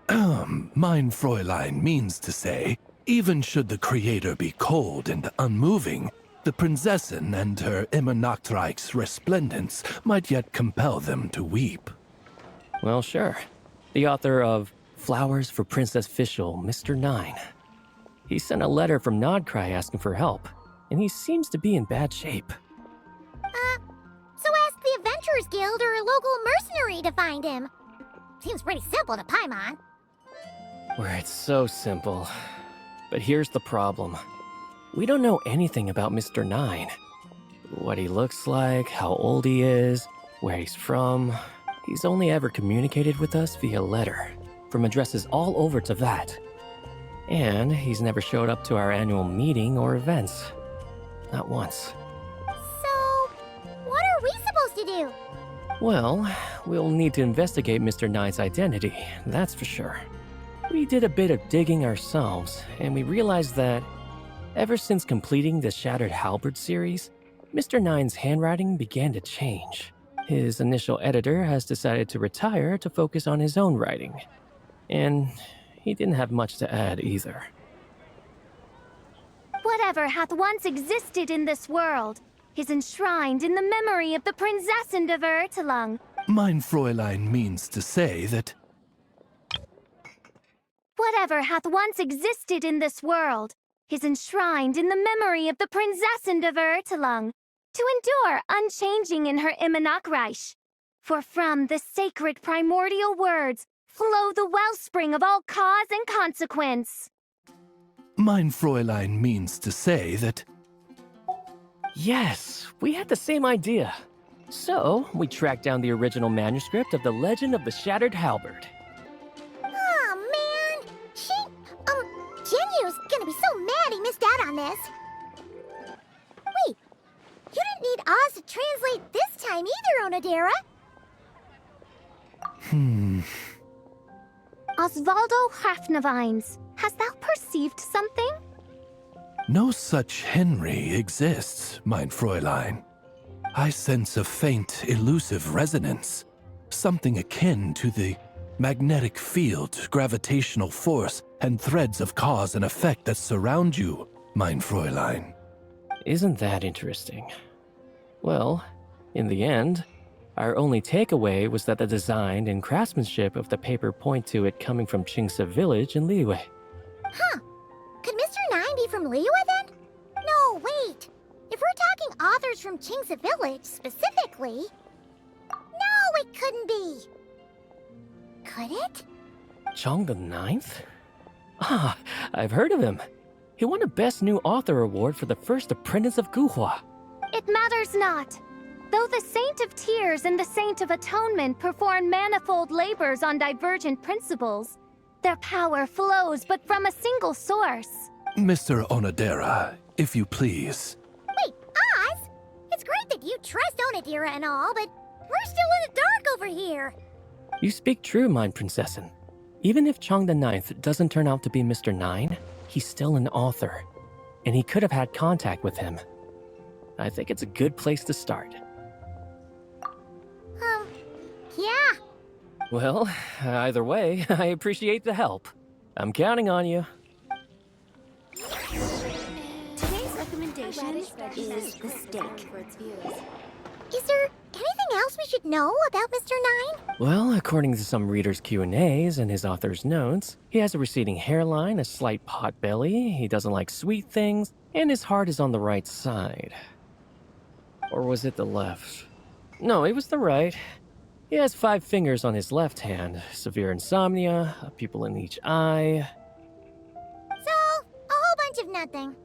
Mein Fräulein means to say, even should the creator be cold and unmoving, the Prinzessin and her immer Nachtreich's resplendence might yet compel them to weep. Well, sure. The author of Flowers for Princess Fischl, Mr. Nine. He sent a letter from Nodcry asking for help, and he seems to be in bad shape. So ask the Adventurers Guild or a local mercenary to find him. Seems pretty simple to Paimon. Where it's so simple. But here's the problem. We don't know anything about Mr. Nine. What he looks like, how old he is, where he's from. He's only ever communicated with us via letter, from addresses all over to that. And he's never showed up to our annual meeting or events. Not once. So, what are we supposed to do? Well, we'll need to investigate Mr. Nine's identity, that's for sure. We did a bit of digging ourselves, and we realized that ever since completing the Shattered Halberd series, Mr. Nine's handwriting began to change. His initial editor has decided to retire to focus on his own writing. And he didn't have much to add either. Whatever hath once existed in this world is enshrined in the memory of the Prinzessin de Vertelung. Mein Fräulein means to say that... Whatever hath once existed in this world is enshrined in the memory of the Prinzessin de Vertelung, to endure unchanging in her Immanakreich. For from the sacred primordial words flow the wellspring of all cause and consequence. Mein Fräulein means to say that... Yes, we had the same idea. So, we tracked down the original manuscript of the Legend of the Shattered Halberd. Aw, man! Genu's gonna be so mad he missed out on this. Wait, you didn't need Oz to translate this time either, Onodera. Osvaldo Hafnavines, hast thou perceived something? No such Henry exists, mein Fräulein. I sense a faint, elusive resonance. Something akin to the magnetic field, gravitational force, and threads of cause and effect that surround you, mein Fräulein. Isn't that interesting? Well, in the end, our only takeaway was that the design and craftsmanship of the paper point to it coming from Qingce village in Liyue. Huh. Could Mr. Nine be from Liyue then? No, wait. If we're talking authors from Qingce village specifically... No, it couldn't be. Could it? Chong the Ninth? Ah, I've heard of him. He won a Best New Author award for the first apprentice of Guhua. It matters not. Though the Saint of Tears and the Saint of Atonement perform manifold labors on divergent principles, their power flows but from a single source. Mr. Onodera, if you please. Wait, Oz? It's great that you trust Onodera and all, but we're still in the dark over here. You speak true, mine princessin. Even if Chong the Ninth doesn't turn out to be Mr. Nine, he's still an author, and he could have had contact with him. I think it's a good place to start. Yeah. Well, either way, I appreciate the help. I'm counting on you. Today's recommendation is the steak. Is there anything else we should know about Mr. Nine? Well, according to some readers' Q&As and his author's notes, he has a receding hairline, a slight pot belly, he doesn't like sweet things, and his heart is on the right side. Or was it the left? No, it was the right. He has 5 fingers on his left hand, severe insomnia, a pupil in each eye. So, a whole bunch of nothing.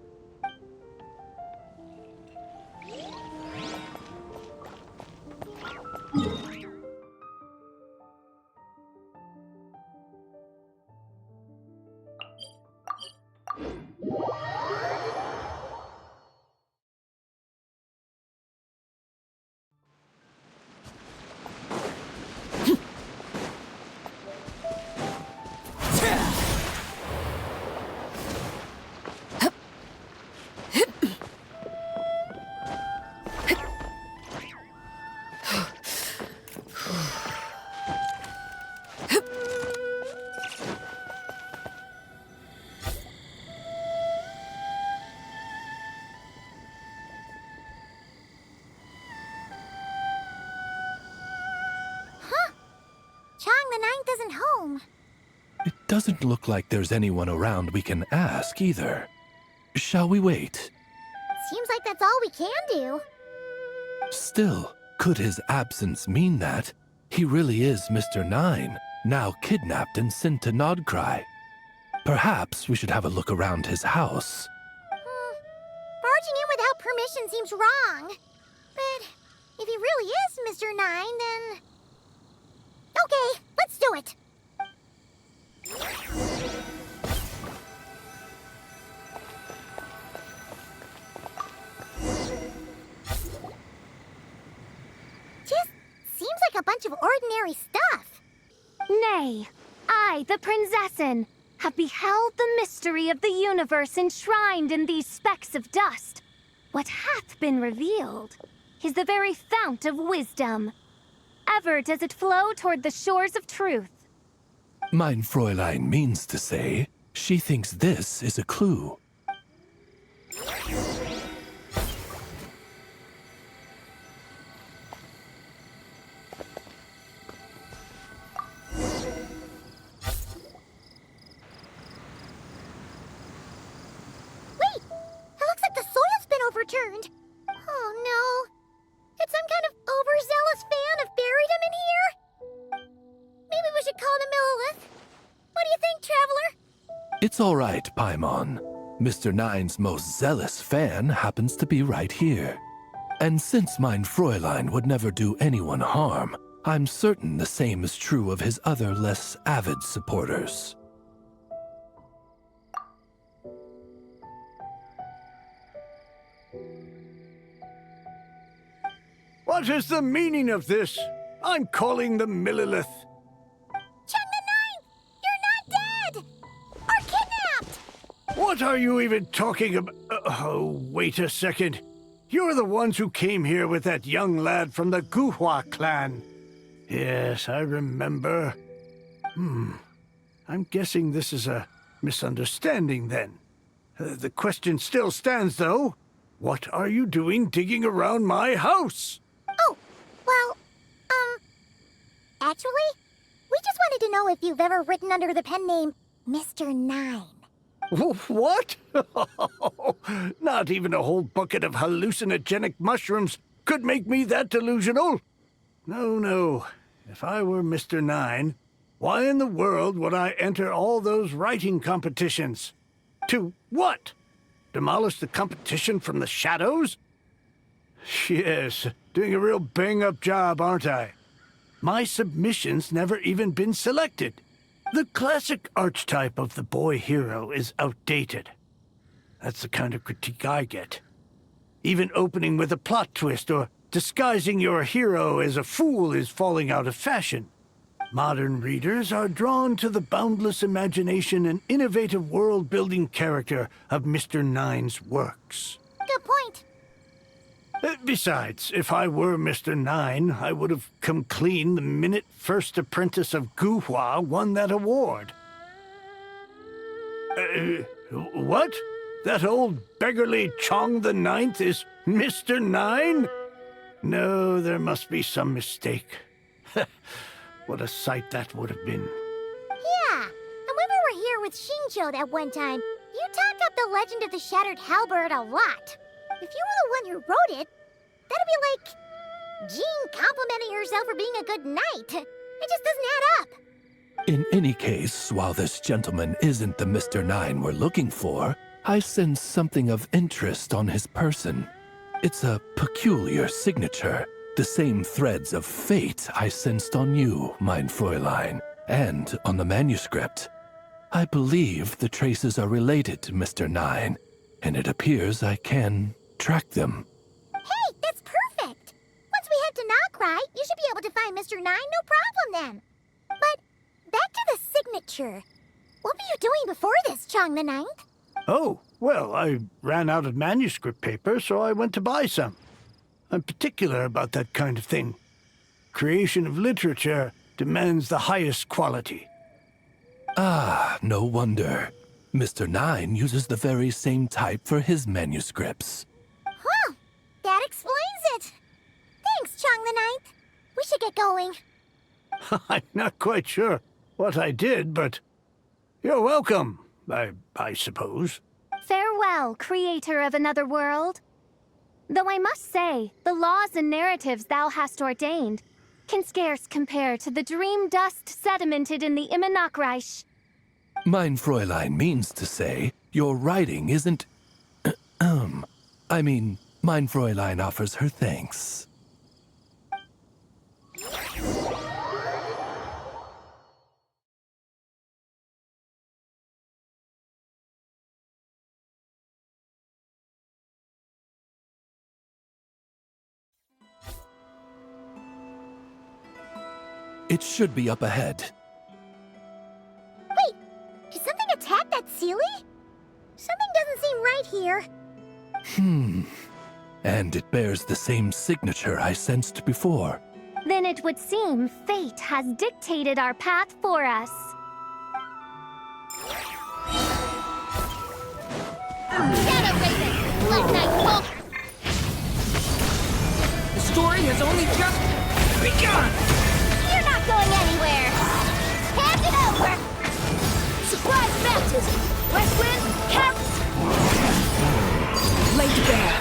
Home. It doesn't look like there's anyone around we can ask either. Shall we wait? Seems like that's all we can do. Still, could his absence mean that he really is Mr. Nine, now kidnapped and sent to Nodcry? Perhaps we should have a look around his house. Barging in without permission seems wrong. But if he really is Mr. Nine, then... Okay, let's do it. Just seems like a bunch of ordinary stuff. Nay, I, the Princessin, have beheld the mystery of the universe enshrined in these specks of dust. What hath been revealed is the very fount of wisdom. Ever does it flow toward the shores of truth. Mein Fräulein means to say, she thinks this is a clue. Overturned. Oh no. Did some kind of overzealous fan have buried him in here? Maybe we should call him Lilith. What do you think, Traveler? It's all right, Paimon. Mr. Nine's most zealous fan happens to be right here. And since Mein Fräulein would never do anyone harm, I'm certain the same is true of his other less avid supporters. What is the meaning of this? I'm calling them Millilith. Chong the Ninth! You're not dead! Or kidnapped! What are you even talking about? Oh, wait a second. You're the ones who came here with that young lad from the Guhua clan. Yes, I remember. I'm guessing this is a misunderstanding then. The question still stands, though. What are you doing digging around my house? Oh, well, actually, we just wanted to know if you've ever written under the pen name Mr. Nine. What? Not even a whole bucket of hallucinogenic mushrooms could make me that delusional. No. If I were Mr. Nine, Why in the world would I enter all those writing competitions? To what? Demolish the competition from the shadows? Yes, doing a real bang-up job, aren't I? My submission's never even been selected. The classic archetype of the boy hero is outdated. That's the kind of critique I get. Even opening with a plot twist or disguising your hero as a fool is falling out of fashion. Modern readers are drawn to the boundless imagination and innovative world-building character of Mr. Nine's works. Good point. Besides, if I were Mr. Nine, I would have come clean the minute First Apprentice of Guhua won that award. What? That old beggarly Chong the Ninth is Mr. Nine? No, there must be some mistake. What a sight that would have been. Yeah, and when we were here with Shinjo that one time, you talked up the legend of the Shattered Halberd a lot. If you were the one who wrote it, that'd be like Jean complimenting herself for being a good knight. It just doesn't add up. In any case, while this gentleman isn't the Mr. Nine we're looking for, I sense something of interest on his person. It's a peculiar signature, the same threads of fate I sensed on you, mein Fräulein, and on the manuscript. I believe the traces are related to Mr. Nine, and it appears I can track them. Hey, that's perfect! Once we head to Nokrai, you should be able to find Mr. Nine, no problem then. But back to the signature. What were you doing before this, Chong the Ninth? Oh, well, I ran out of manuscript paper, so I went to buy some. I'm particular about that kind of thing. Creation of literature demands the highest quality. Ah, no wonder. Mr. Nine uses the very same type for his manuscripts. Huh, that explains it. Thanks, Chong the Ninth. We should get going. I'm not quite sure what I did, but you're welcome, I suppose. Farewell, creator of another world. Though I must say, the laws and narratives thou hast ordained can scarce compare to the dream dust sedimented in the Immenachreich. Mein Fräulein means to say, your writing isn't... I mean, mein Fräulein offers her thanks. It should be up ahead. Wait, did something attack that Seele? Something doesn't seem right here. And it bears the same signature I sensed before. Then it would seem fate has dictated our path for us. Shadow Raven! Blood Knight Bolt! The story has only just begun! You're not going anywhere! Hand it over! Surprise baptism! West Wind, count! Laid bare.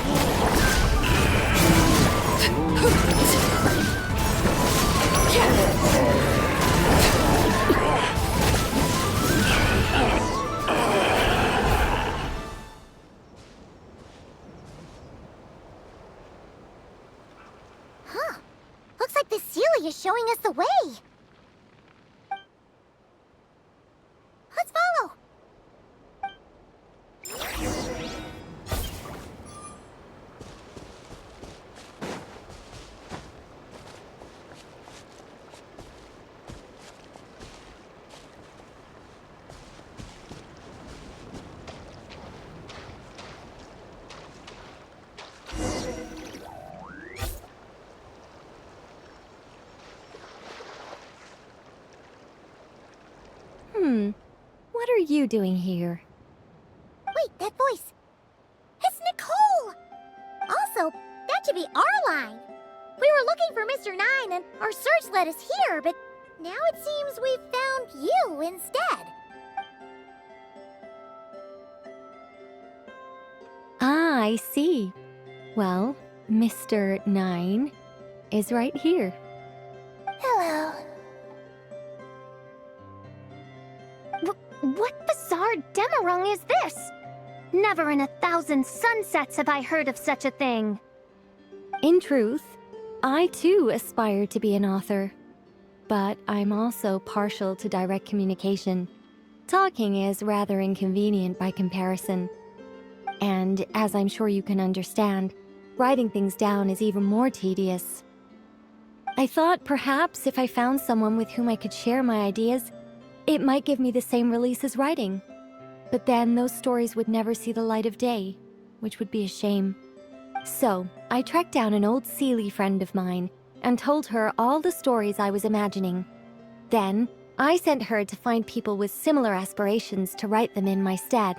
Huh. Looks like the Seele is showing us the way. Let's follow. What are you doing here? Wait, that voice. It's Nicole! Also, that should be our line. We were looking for Mr. Nine and our search led us here, but now it seems we've found you instead. Ah, I see. Well, Mr. Nine is right here. Hello. What bizarre demarung is this? Never in 1,000 sunsets have I heard of such a thing. In truth, I too aspire to be an author. But I'm also partial to direct communication. Talking is rather inconvenient by comparison. And as I'm sure you can understand, writing things down is even more tedious. I thought perhaps if I found someone with whom I could share my ideas, it might give me the same release as writing. But then those stories would never see the light of day, which would be a shame. So, I tracked down an old Seele friend of mine and told her all the stories I was imagining. Then, I sent her to find people with similar aspirations to write them in my stead.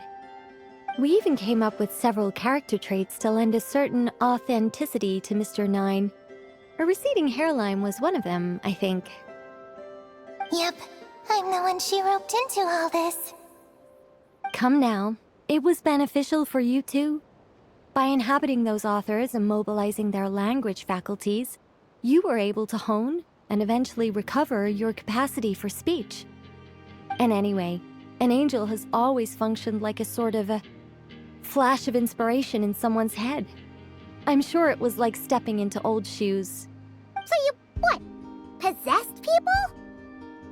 We even came up with several character traits to lend a certain authenticity to Mr. 9. A receding hairline was one of them, I think. Yep, I'm the one she roped into all this. Come now, it was beneficial for you too. By inhabiting those authors and mobilizing their language faculties, you were able to hone and eventually recover your capacity for speech. And anyway, an angel has always functioned like a sort of a flash of inspiration in someone's head. I'm sure it was like stepping into old shoes. So you, what, possessed people?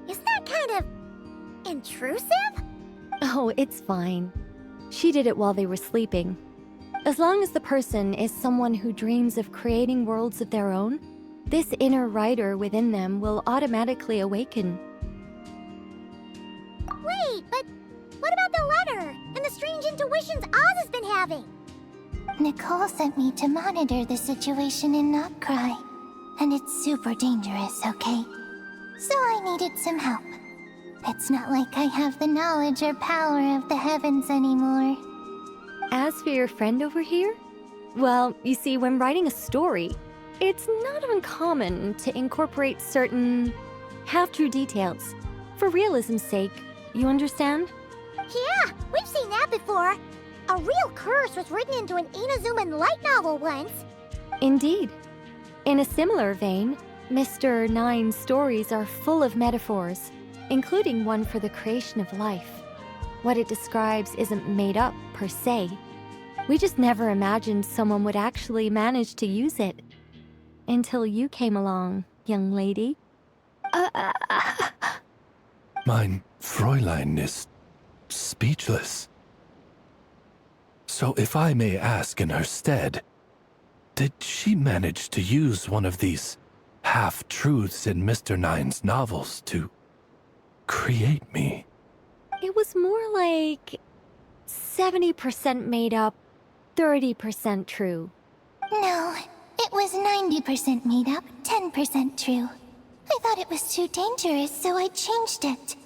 Isn't that kind of intrusive? Oh, it's fine. She did it while they were sleeping. As long as the person is someone who dreams of creating worlds of their own, this inner writer within them will automatically awaken. Wait, but what about the letter and the strange intuitions Oz has been having? Nicole sent me to monitor the situation in Notcry, and it's super dangerous, okay? So I needed some help. It's not like I have the knowledge or power of the heavens anymore. As for your friend over here, well, you see, when writing a story, it's not uncommon to incorporate certain half-true details. For realism's sake, you understand? Yeah, we've seen that before. A real curse was written into an Inazuman light novel once. Indeed. In a similar vein, Mr. 9's stories are full of metaphors, including one for the creation of life. What it describes isn't made up, per se. We just never imagined someone would actually manage to use it. Until you came along, young lady. Mein Fräulein is speechless. So if I may ask in her stead, did she manage to use one of these half-truths in Mr. 9's novels to create me? It was more like 70% made up, 30% true. No, it was 90% made up, 10% true. I thought it was too dangerous, so I changed it.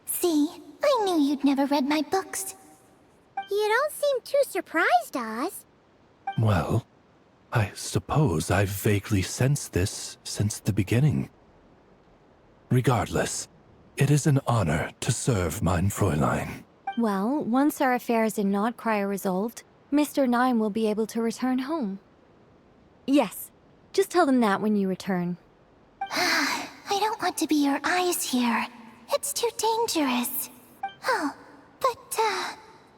See, I knew you'd never read my books. You don't seem too surprised, Oz. Well, I suppose I've vaguely sensed this since the beginning. Regardless, it is an honor to serve mein Fräulein. Well, once our affairs in Notcry are resolved, Mr. 9 will be able to return home. Yes, just tell them that when you return. I don't want to be your eyes here. It's too dangerous. Oh, but,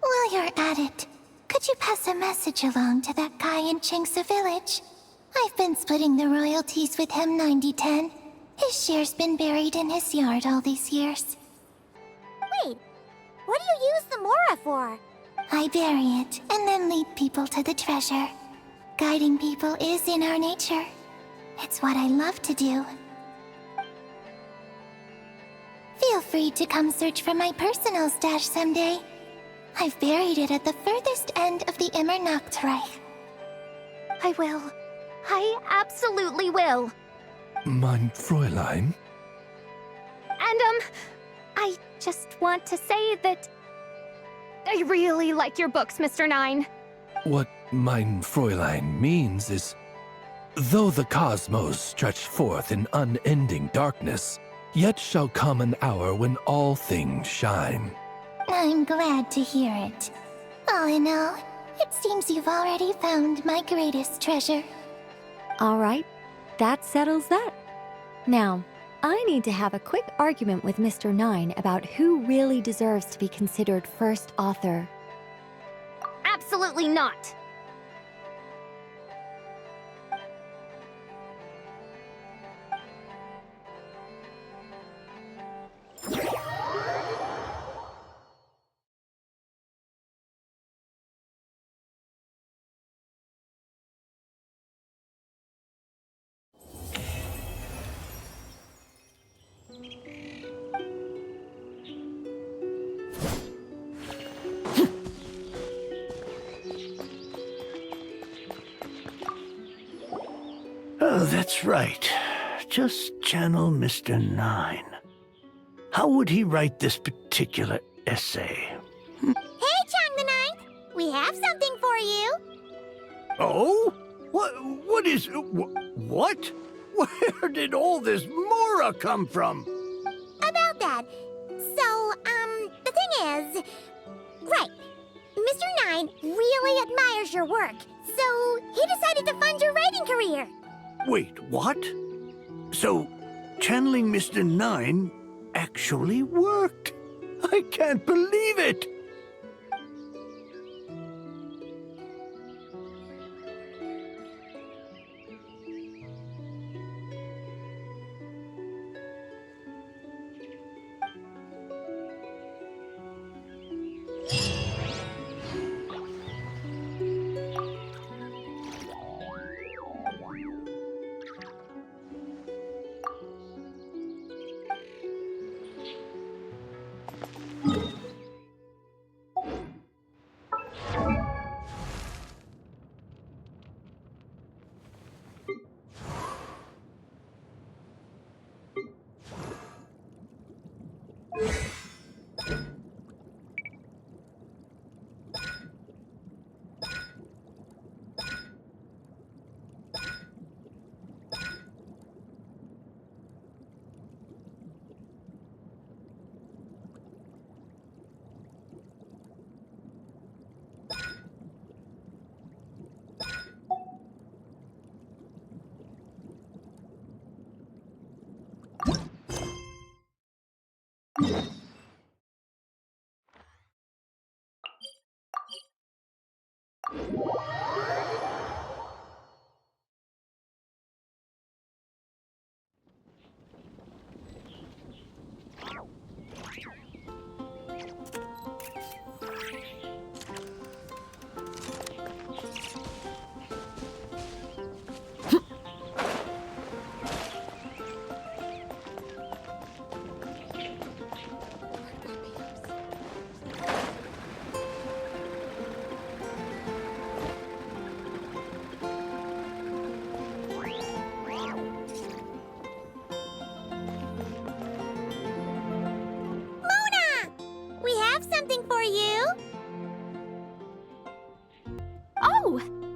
while you're at it, could you pass a message along to that guy in Chingsa village? I've been splitting the royalties with him 90-10. His share's been buried in his yard all these years. Wait, what do you use the Mora for? I bury it, and then lead people to the treasure. Guiding people is in our nature. It's what I love to do. Feel free to come search for my personal stash someday. I've buried it at the furthest end of the Immer Nachtreich. I will. I absolutely will. Mein Fräulein? And, I just want to say that I really like your books, Mr. 9. What mein Fräulein means is, though the cosmos stretch forth in unending darkness, yet shall come an hour when all things shine. I'm glad to hear it. All in all, it seems you've already found my greatest treasure. All right, that settles that. Now, I need to have a quick argument with Mr. Nine about who really deserves to be considered first author. Absolutely not! Oh, that's right. Just channel Mr. Nine. How would he write this particular essay? Hey, Chang the Ninth! We have something for you! Oh? What is... What? Where did all this Mora come from? About that. So, the thing is... Right. Mr. Nine really admires your work, so he decided to fund your writing career. Wait, what? So, channeling Mr. Nine actually worked? I can't believe it!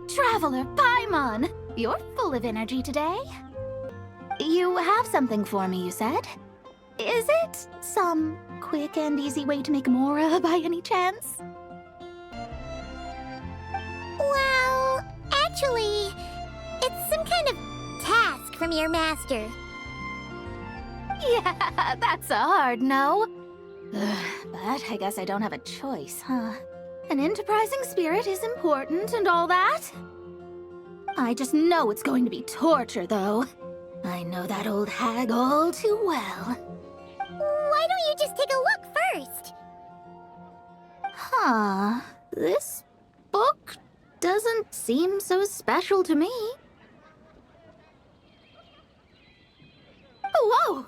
Traveler Paimon, you're full of energy today. You have something for me, you said? Is it some quick and easy way to make Mora by any chance? Well, actually, it's some kind of task from your master. Yeah, that's a hard no. But I guess I don't have a choice, huh? An enterprising spirit is important and all that. I just know it's going to be torture, though. I know that old hag all too well. Why don't you just take a look first? Huh. This book doesn't seem so special to me. Whoa!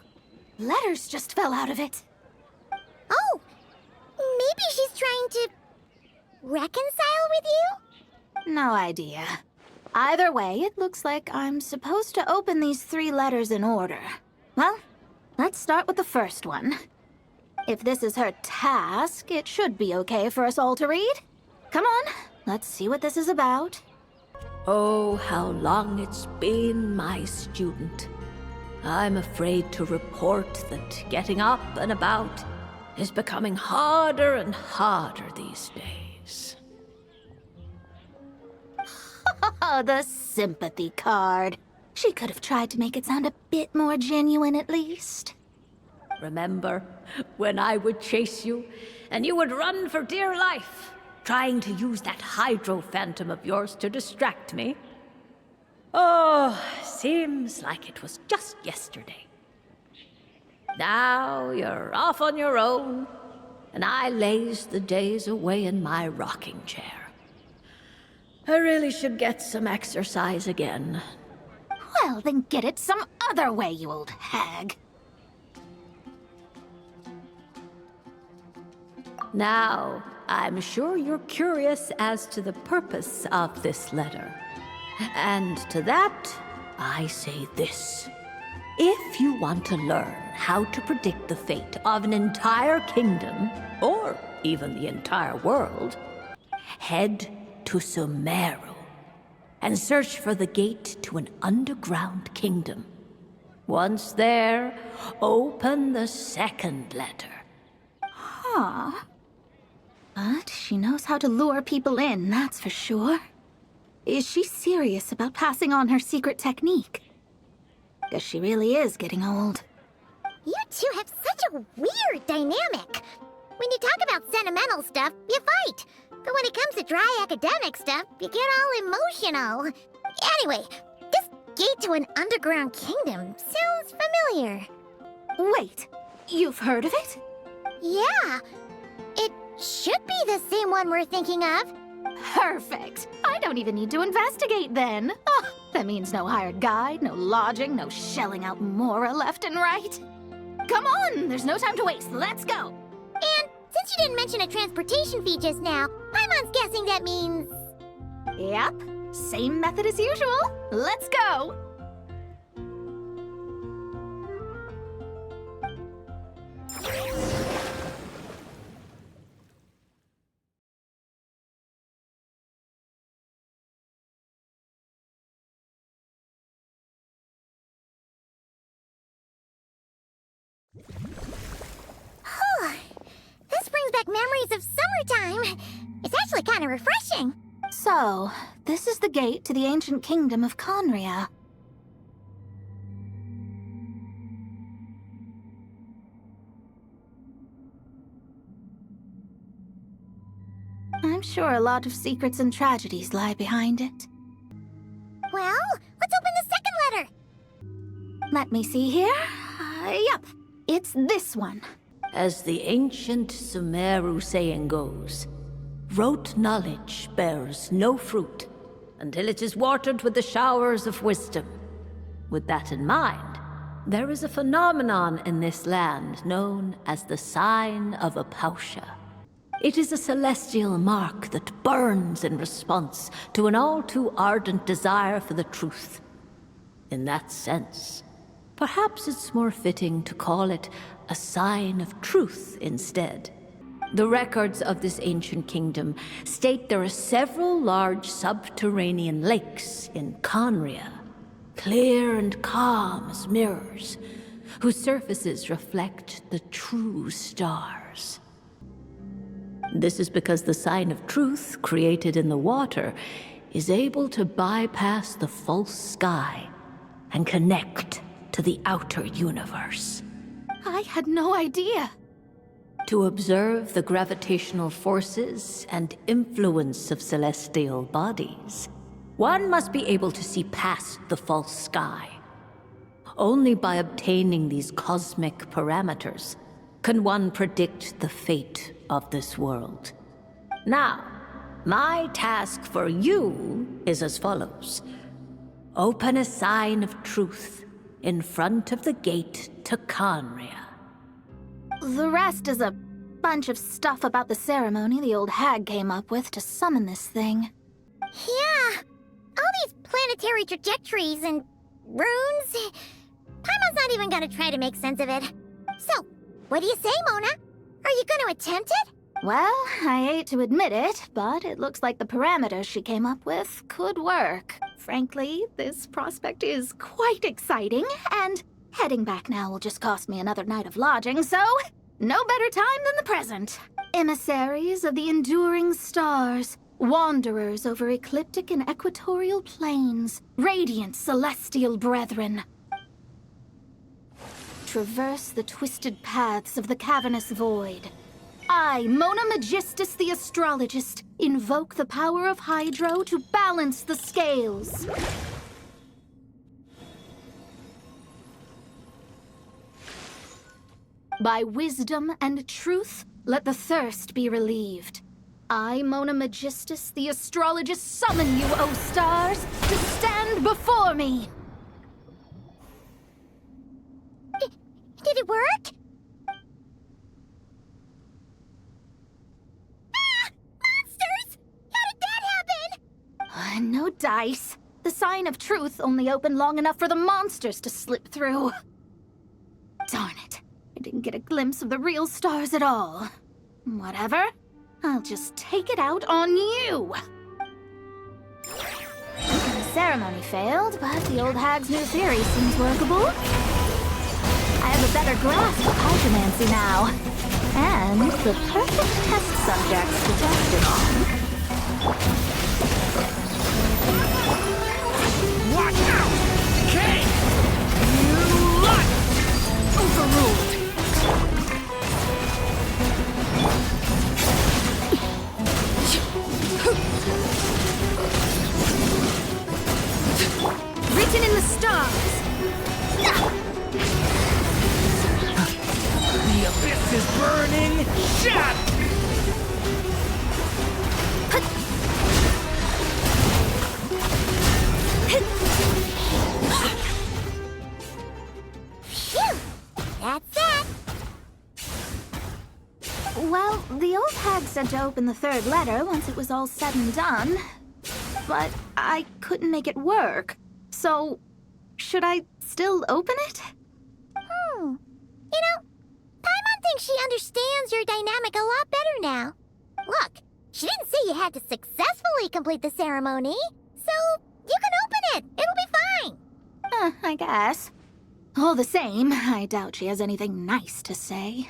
Letters just fell out of it. Oh! Maybe she's trying to reconcile with you? No idea. Either way, it looks like I'm supposed to open these 3 letters in order. Well, let's start with the first one. If this is her task, it should be okay for us all to read. Come on, let's see what this is about. Oh, how long it's been, my student. I'm afraid to report that getting up and about is becoming harder and harder these days. The sympathy card. She could have tried to make it sound a bit more genuine at least. Remember when I would chase you and you would run for dear life, trying to use that hydro phantom of yours to distract me? Oh, seems like it was just yesterday. Now you're off on your own, and I laze the days away in my rocking chair. I really should get some exercise again. Well, then get it some other way, you old hag. Now, I'm sure you're curious as to the purpose of this letter. And to that, I say this. If you want to learn how to predict the fate of an entire kingdom, or even the entire world, head to Sumeru and search for the gate to an underground kingdom. Once there, open the second letter. Huh. But she knows how to lure people in, that's for sure. Is she serious about passing on her secret technique? Guess she really is getting old. You two have such a weird dynamic. When you talk about sentimental stuff, you fight. But when it comes to dry academic stuff, you get all emotional. Anyway, this gate to an underground kingdom sounds familiar. Wait, you've heard of it? Yeah. It should be the same one we're thinking of. Perfect. I don't even need to investigate then. Oh, that means no hired guide, no lodging, no shelling out Mora left and right. Come on, there's no time to waste. Let's go. And since you didn't mention a transportation fee just now, Paimon's guessing that means... Yep, same method as usual. Let's go. This brings back memories of summertime. It's actually kind of refreshing. So, this is the gate to the ancient kingdom of Conria. I'm sure a lot of secrets and tragedies lie behind it. Well, let's open the second letter. Let me see here. Yep, it's this one. As the ancient Sumeru saying goes, rote knowledge bears no fruit until it is watered with the showers of wisdom. With that in mind, there is a phenomenon in this land known as the Sign of Apausha. It is a celestial mark that burns in response to an all-too-ardent desire for the truth. In that sense, perhaps it's more fitting to call it a sign of truth instead. The records of this ancient kingdom state there are several large subterranean lakes in Conria, clear and calm as mirrors, whose surfaces reflect the true stars. This is because the sign of truth created in the water is able to bypass the false sky and connect to the outer universe. I had no idea. To observe the gravitational forces and influence of celestial bodies, one must be able to see past the false sky. Only by obtaining these cosmic parameters can one predict the fate of this world. Now, my task for you is as follows. Open a sign of truth in front of the gate to Conria. The rest is a bunch of stuff about the ceremony the old hag came up with to summon this thing. Yeah, all these planetary trajectories and runes. Paimon's not even gonna try to make sense of it. So, what do you say, Mona? Are you gonna attempt it? Well, I hate to admit it, but it looks like the parameters she came up with could work. Frankly, this prospect is quite exciting, and heading back now will just cost me another night of lodging, so no better time than the present. Emissaries of the enduring stars, Wanderers over ecliptic and equatorial plains, radiant celestial brethren. Traverse the twisted paths of the cavernous void. I, Mona Magistus the Astrologist, invoke the power of Hydro to balance the scales. By wisdom and truth, let the thirst be relieved. I, Mona Magistus the Astrologist, summon you, O stars, to stand before me! Did it work? Ah! Monsters! How did that happen? No dice. The sign of truth only opened long enough for the monsters to slip through. Darn it. I didn't get a glimpse of the real stars at all. Whatever. I'll just take it out on you. The ceremony failed, but the old hag's new theory seems workable. I have a better grasp of hydromancy now. And the perfect test subjects to test it on. Watch out! King! You lot! Overruled. Written in the stars. The abyss is burning! Shut! Phew! That's that. Well, the old hag said to open the third letter once it was all said and done. But I couldn't make it work. So, should I still open it? You know, Paimon thinks she understands your dynamic a lot better now. Look, she didn't say you had to successfully complete the ceremony, so you can open it. It'll be fine. I guess. All the same, I doubt she has anything nice to say.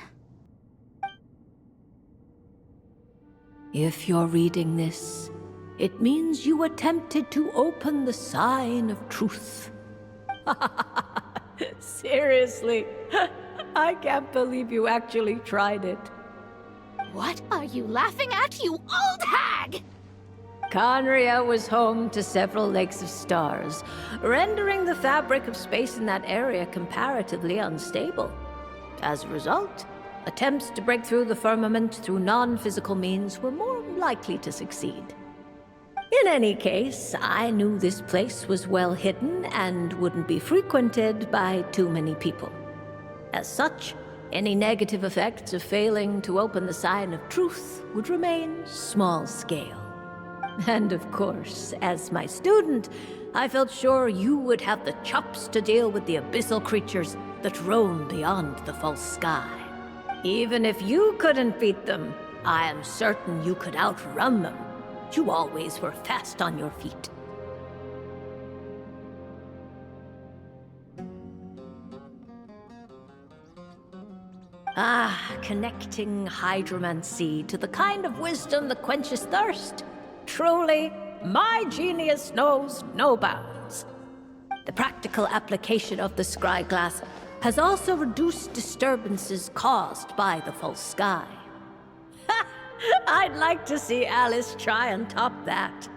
If you're reading this, it means you attempted to open the sign of truth. Seriously, I can't believe you actually tried it. What are you laughing at, you old hag? Conria was home to several lakes of stars, rendering the fabric of space in that area comparatively unstable. As a result, attempts to break through the firmament through non-physical means were more likely to succeed. In any case, I knew this place was well hidden and wouldn't be frequented by too many people. As such, any negative effects of failing to open the sign of truth would remain small scale. And of course, as my student, I felt sure you would have the chops to deal with the abyssal creatures that roam beyond the false sky. Even if you couldn't beat them, I am certain you could outrun them. You always were fast on your feet. Connecting hydromancy to the kind of wisdom that quenches thirst. Truly, my genius knows no bounds. The practical application of the scryglass has also reduced disturbances caused by the false sky. I'd like to see Alice try and top that.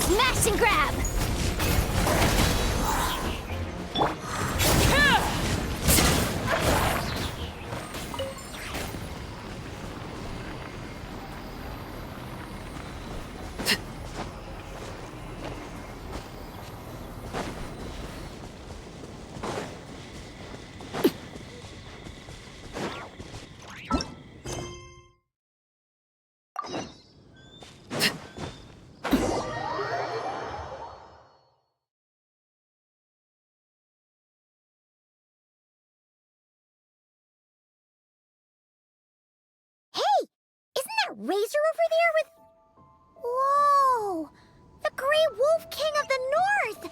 Smash and grab! Razor over there with... Whoa! The Grey Wolf King of the North!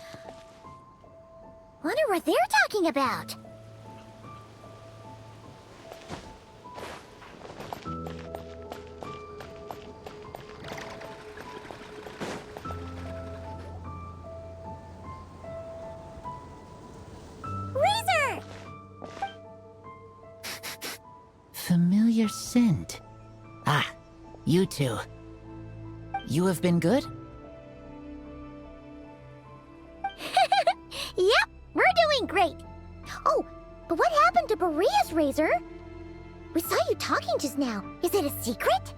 Wonder what they're talking about. Razor! Familiar scent. Ah, you two. You have been good? Yep, we're doing great. Oh, but what happened to Berea's Razor? We saw you talking just now. Is it a secret?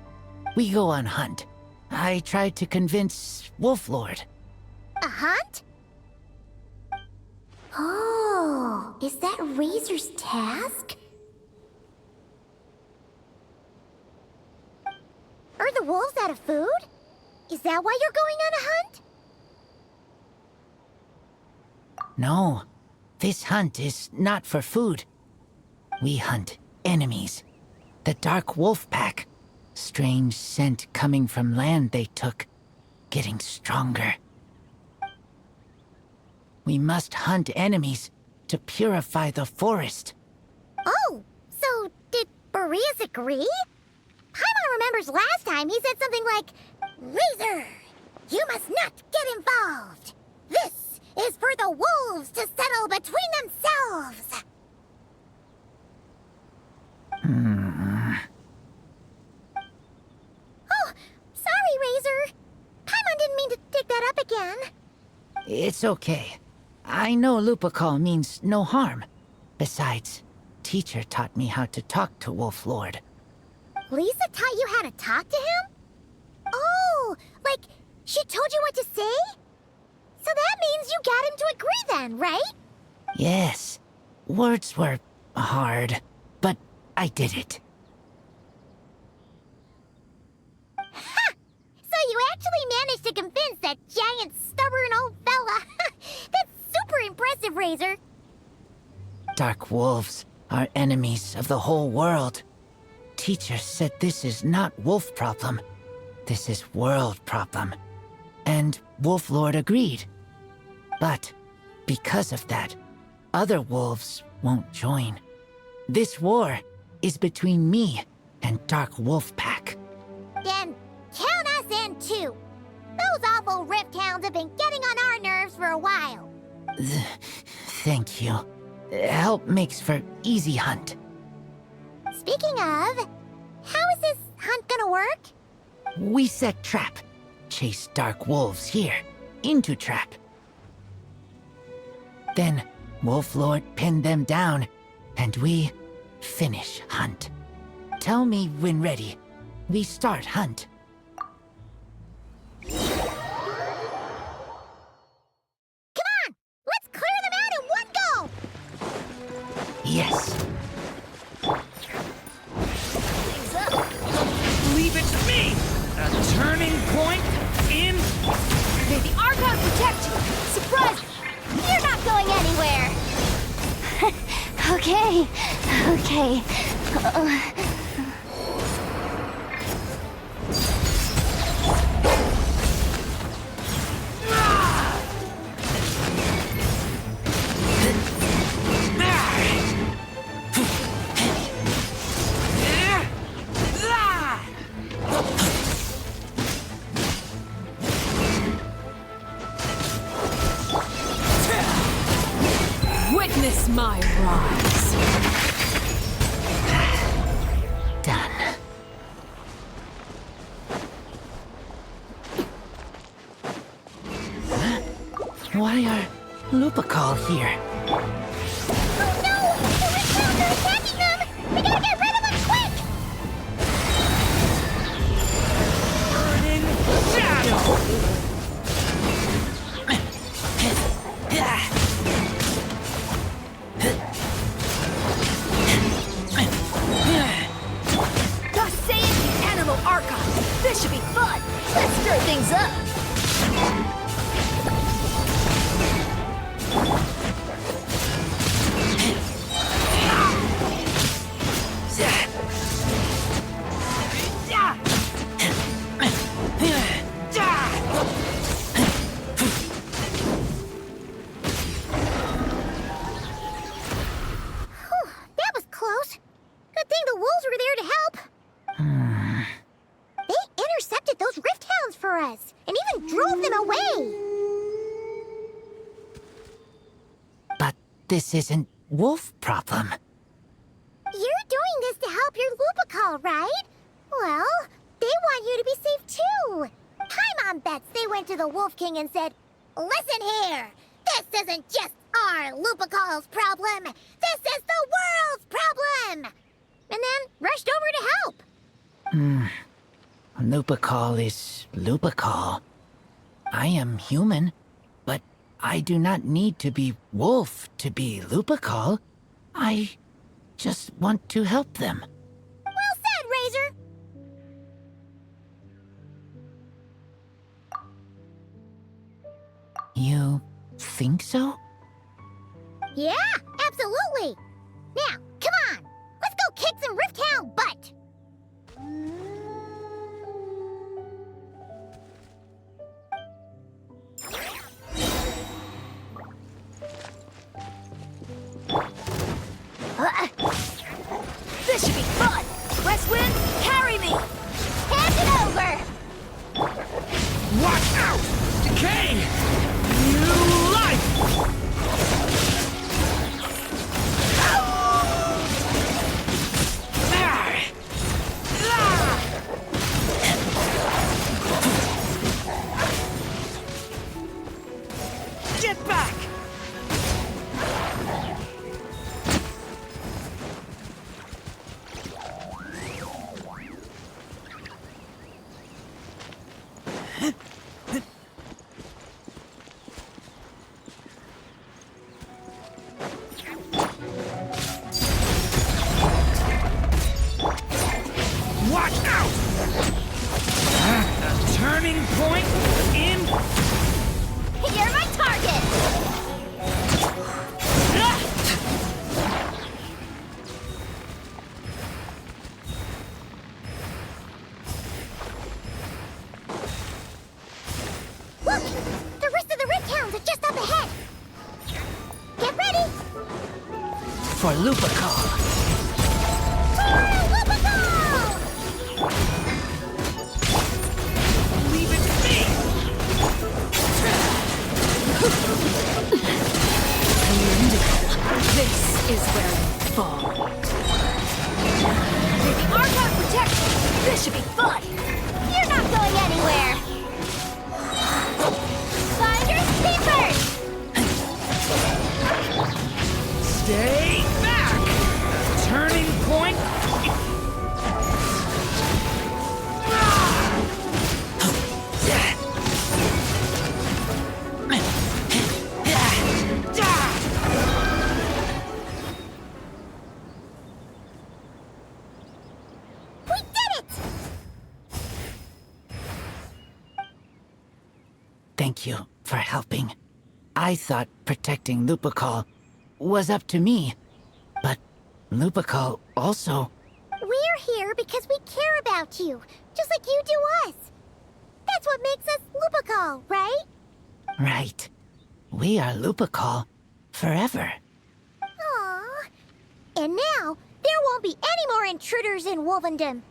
We go on hunt. I tried to convince Wolflord. A hunt? Oh, is that Razor's task? Are the wolves out of food? Is that why you're going on a hunt? No, this hunt is not for food. We hunt enemies. The Dark Wolf Pack. Strange scent coming from land they took. Getting stronger. We must hunt enemies to purify the forest. Oh, so did Boreas agree? Paimon remembers last time he said something like, Razor, you must not get involved. This is for the wolves to settle between themselves. Oh, sorry, Razor. Paimon didn't mean to dig that up again. It's okay. I know Lupacall means no harm. Besides, teacher taught me how to talk to Wolflord. Lisa taught you how to talk to him? Oh, like she told you what to say? So that means you got him to agree then, right? Yes. Words were hard, but I did it. Ha! So you actually managed to convince that giant, stubborn old fella. That's super impressive, Razor. Dark wolves are enemies of the whole world. Teacher said this is not wolf problem. This is world problem. And Wolflord agreed. But because of that, other wolves won't join. This war is between me and Dark Wolf Pack. Then count us in too. Those awful rift hounds have been getting on our nerves for a while. Thank you. Help makes for easy hunt. Speaking of, how is this hunt gonna work? We set trap. Chase dark wolves here, into trap. Then Wolflord pinned them down, and we finish hunt. Tell me when ready. We start hunt. Come on! Let's clear them out in one go! Yes. Leave it to me! A turning point in... May the Archon protect you! Surprise! You're not going anywhere! Okay. my rise. Done. Huh? Why are Lupacol here? Oh no! The reptiles are attacking them! We gotta get rid of them quick! Burning shadow! This should be fun! Let's stir things up! That was close. Good thing the wolves were there to help. They intercepted those rift hounds for us, and even drove them away. But this isn't wolf problem. You're doing this to help your Lupacol, right? Well, they want you to be safe too. Paimon bets they went to the Wolf King and said, "Listen here, this isn't just our Lupacol's problem. This is the world's problem." And then rushed over to help. Lupacol is Lupacol. I am human, but I do not need to be wolf to be Lupacol. I just want to help them. Well said, Razor. You think so? Yeah, absolutely. Now, come on. Let's go kick some rift hound butt. This should be fun! Westwind, carry me! Hand it over! Watch out! Decay! New life! Get back! Watch out! A turning point in... You're my target! Look! The rest of the rift hounds are just up ahead! Get ready! For Lupacol. Leave it to me! This is where you fall. May the Archon protect you! This should be fun! You're not going anywhere! Finders Keepers! Stay back! Turning point... We did it! Thank you for helping. I thought protecting Lupacol was up to me, but Lupacol also... We're here because we care about you, just like you do us. That's what makes us Lupacol, right? Right. We are Lupacol forever. Aww. And now, there won't be any more intruders in Wolvendom.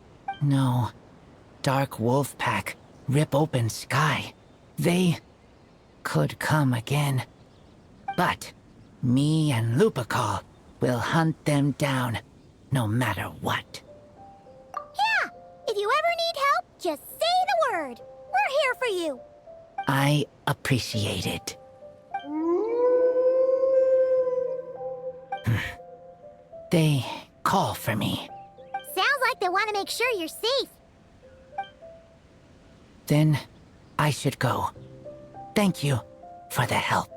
No. Dark Wolf Pack, Rip Open Sky. They could come again. But Me and Lupacol will hunt them down, no matter what. Yeah! If you ever need help, just say the word. We're here for you. I appreciate it. They call for me. Sounds like they want to make sure you're safe. Then I should go. Thank you for the help.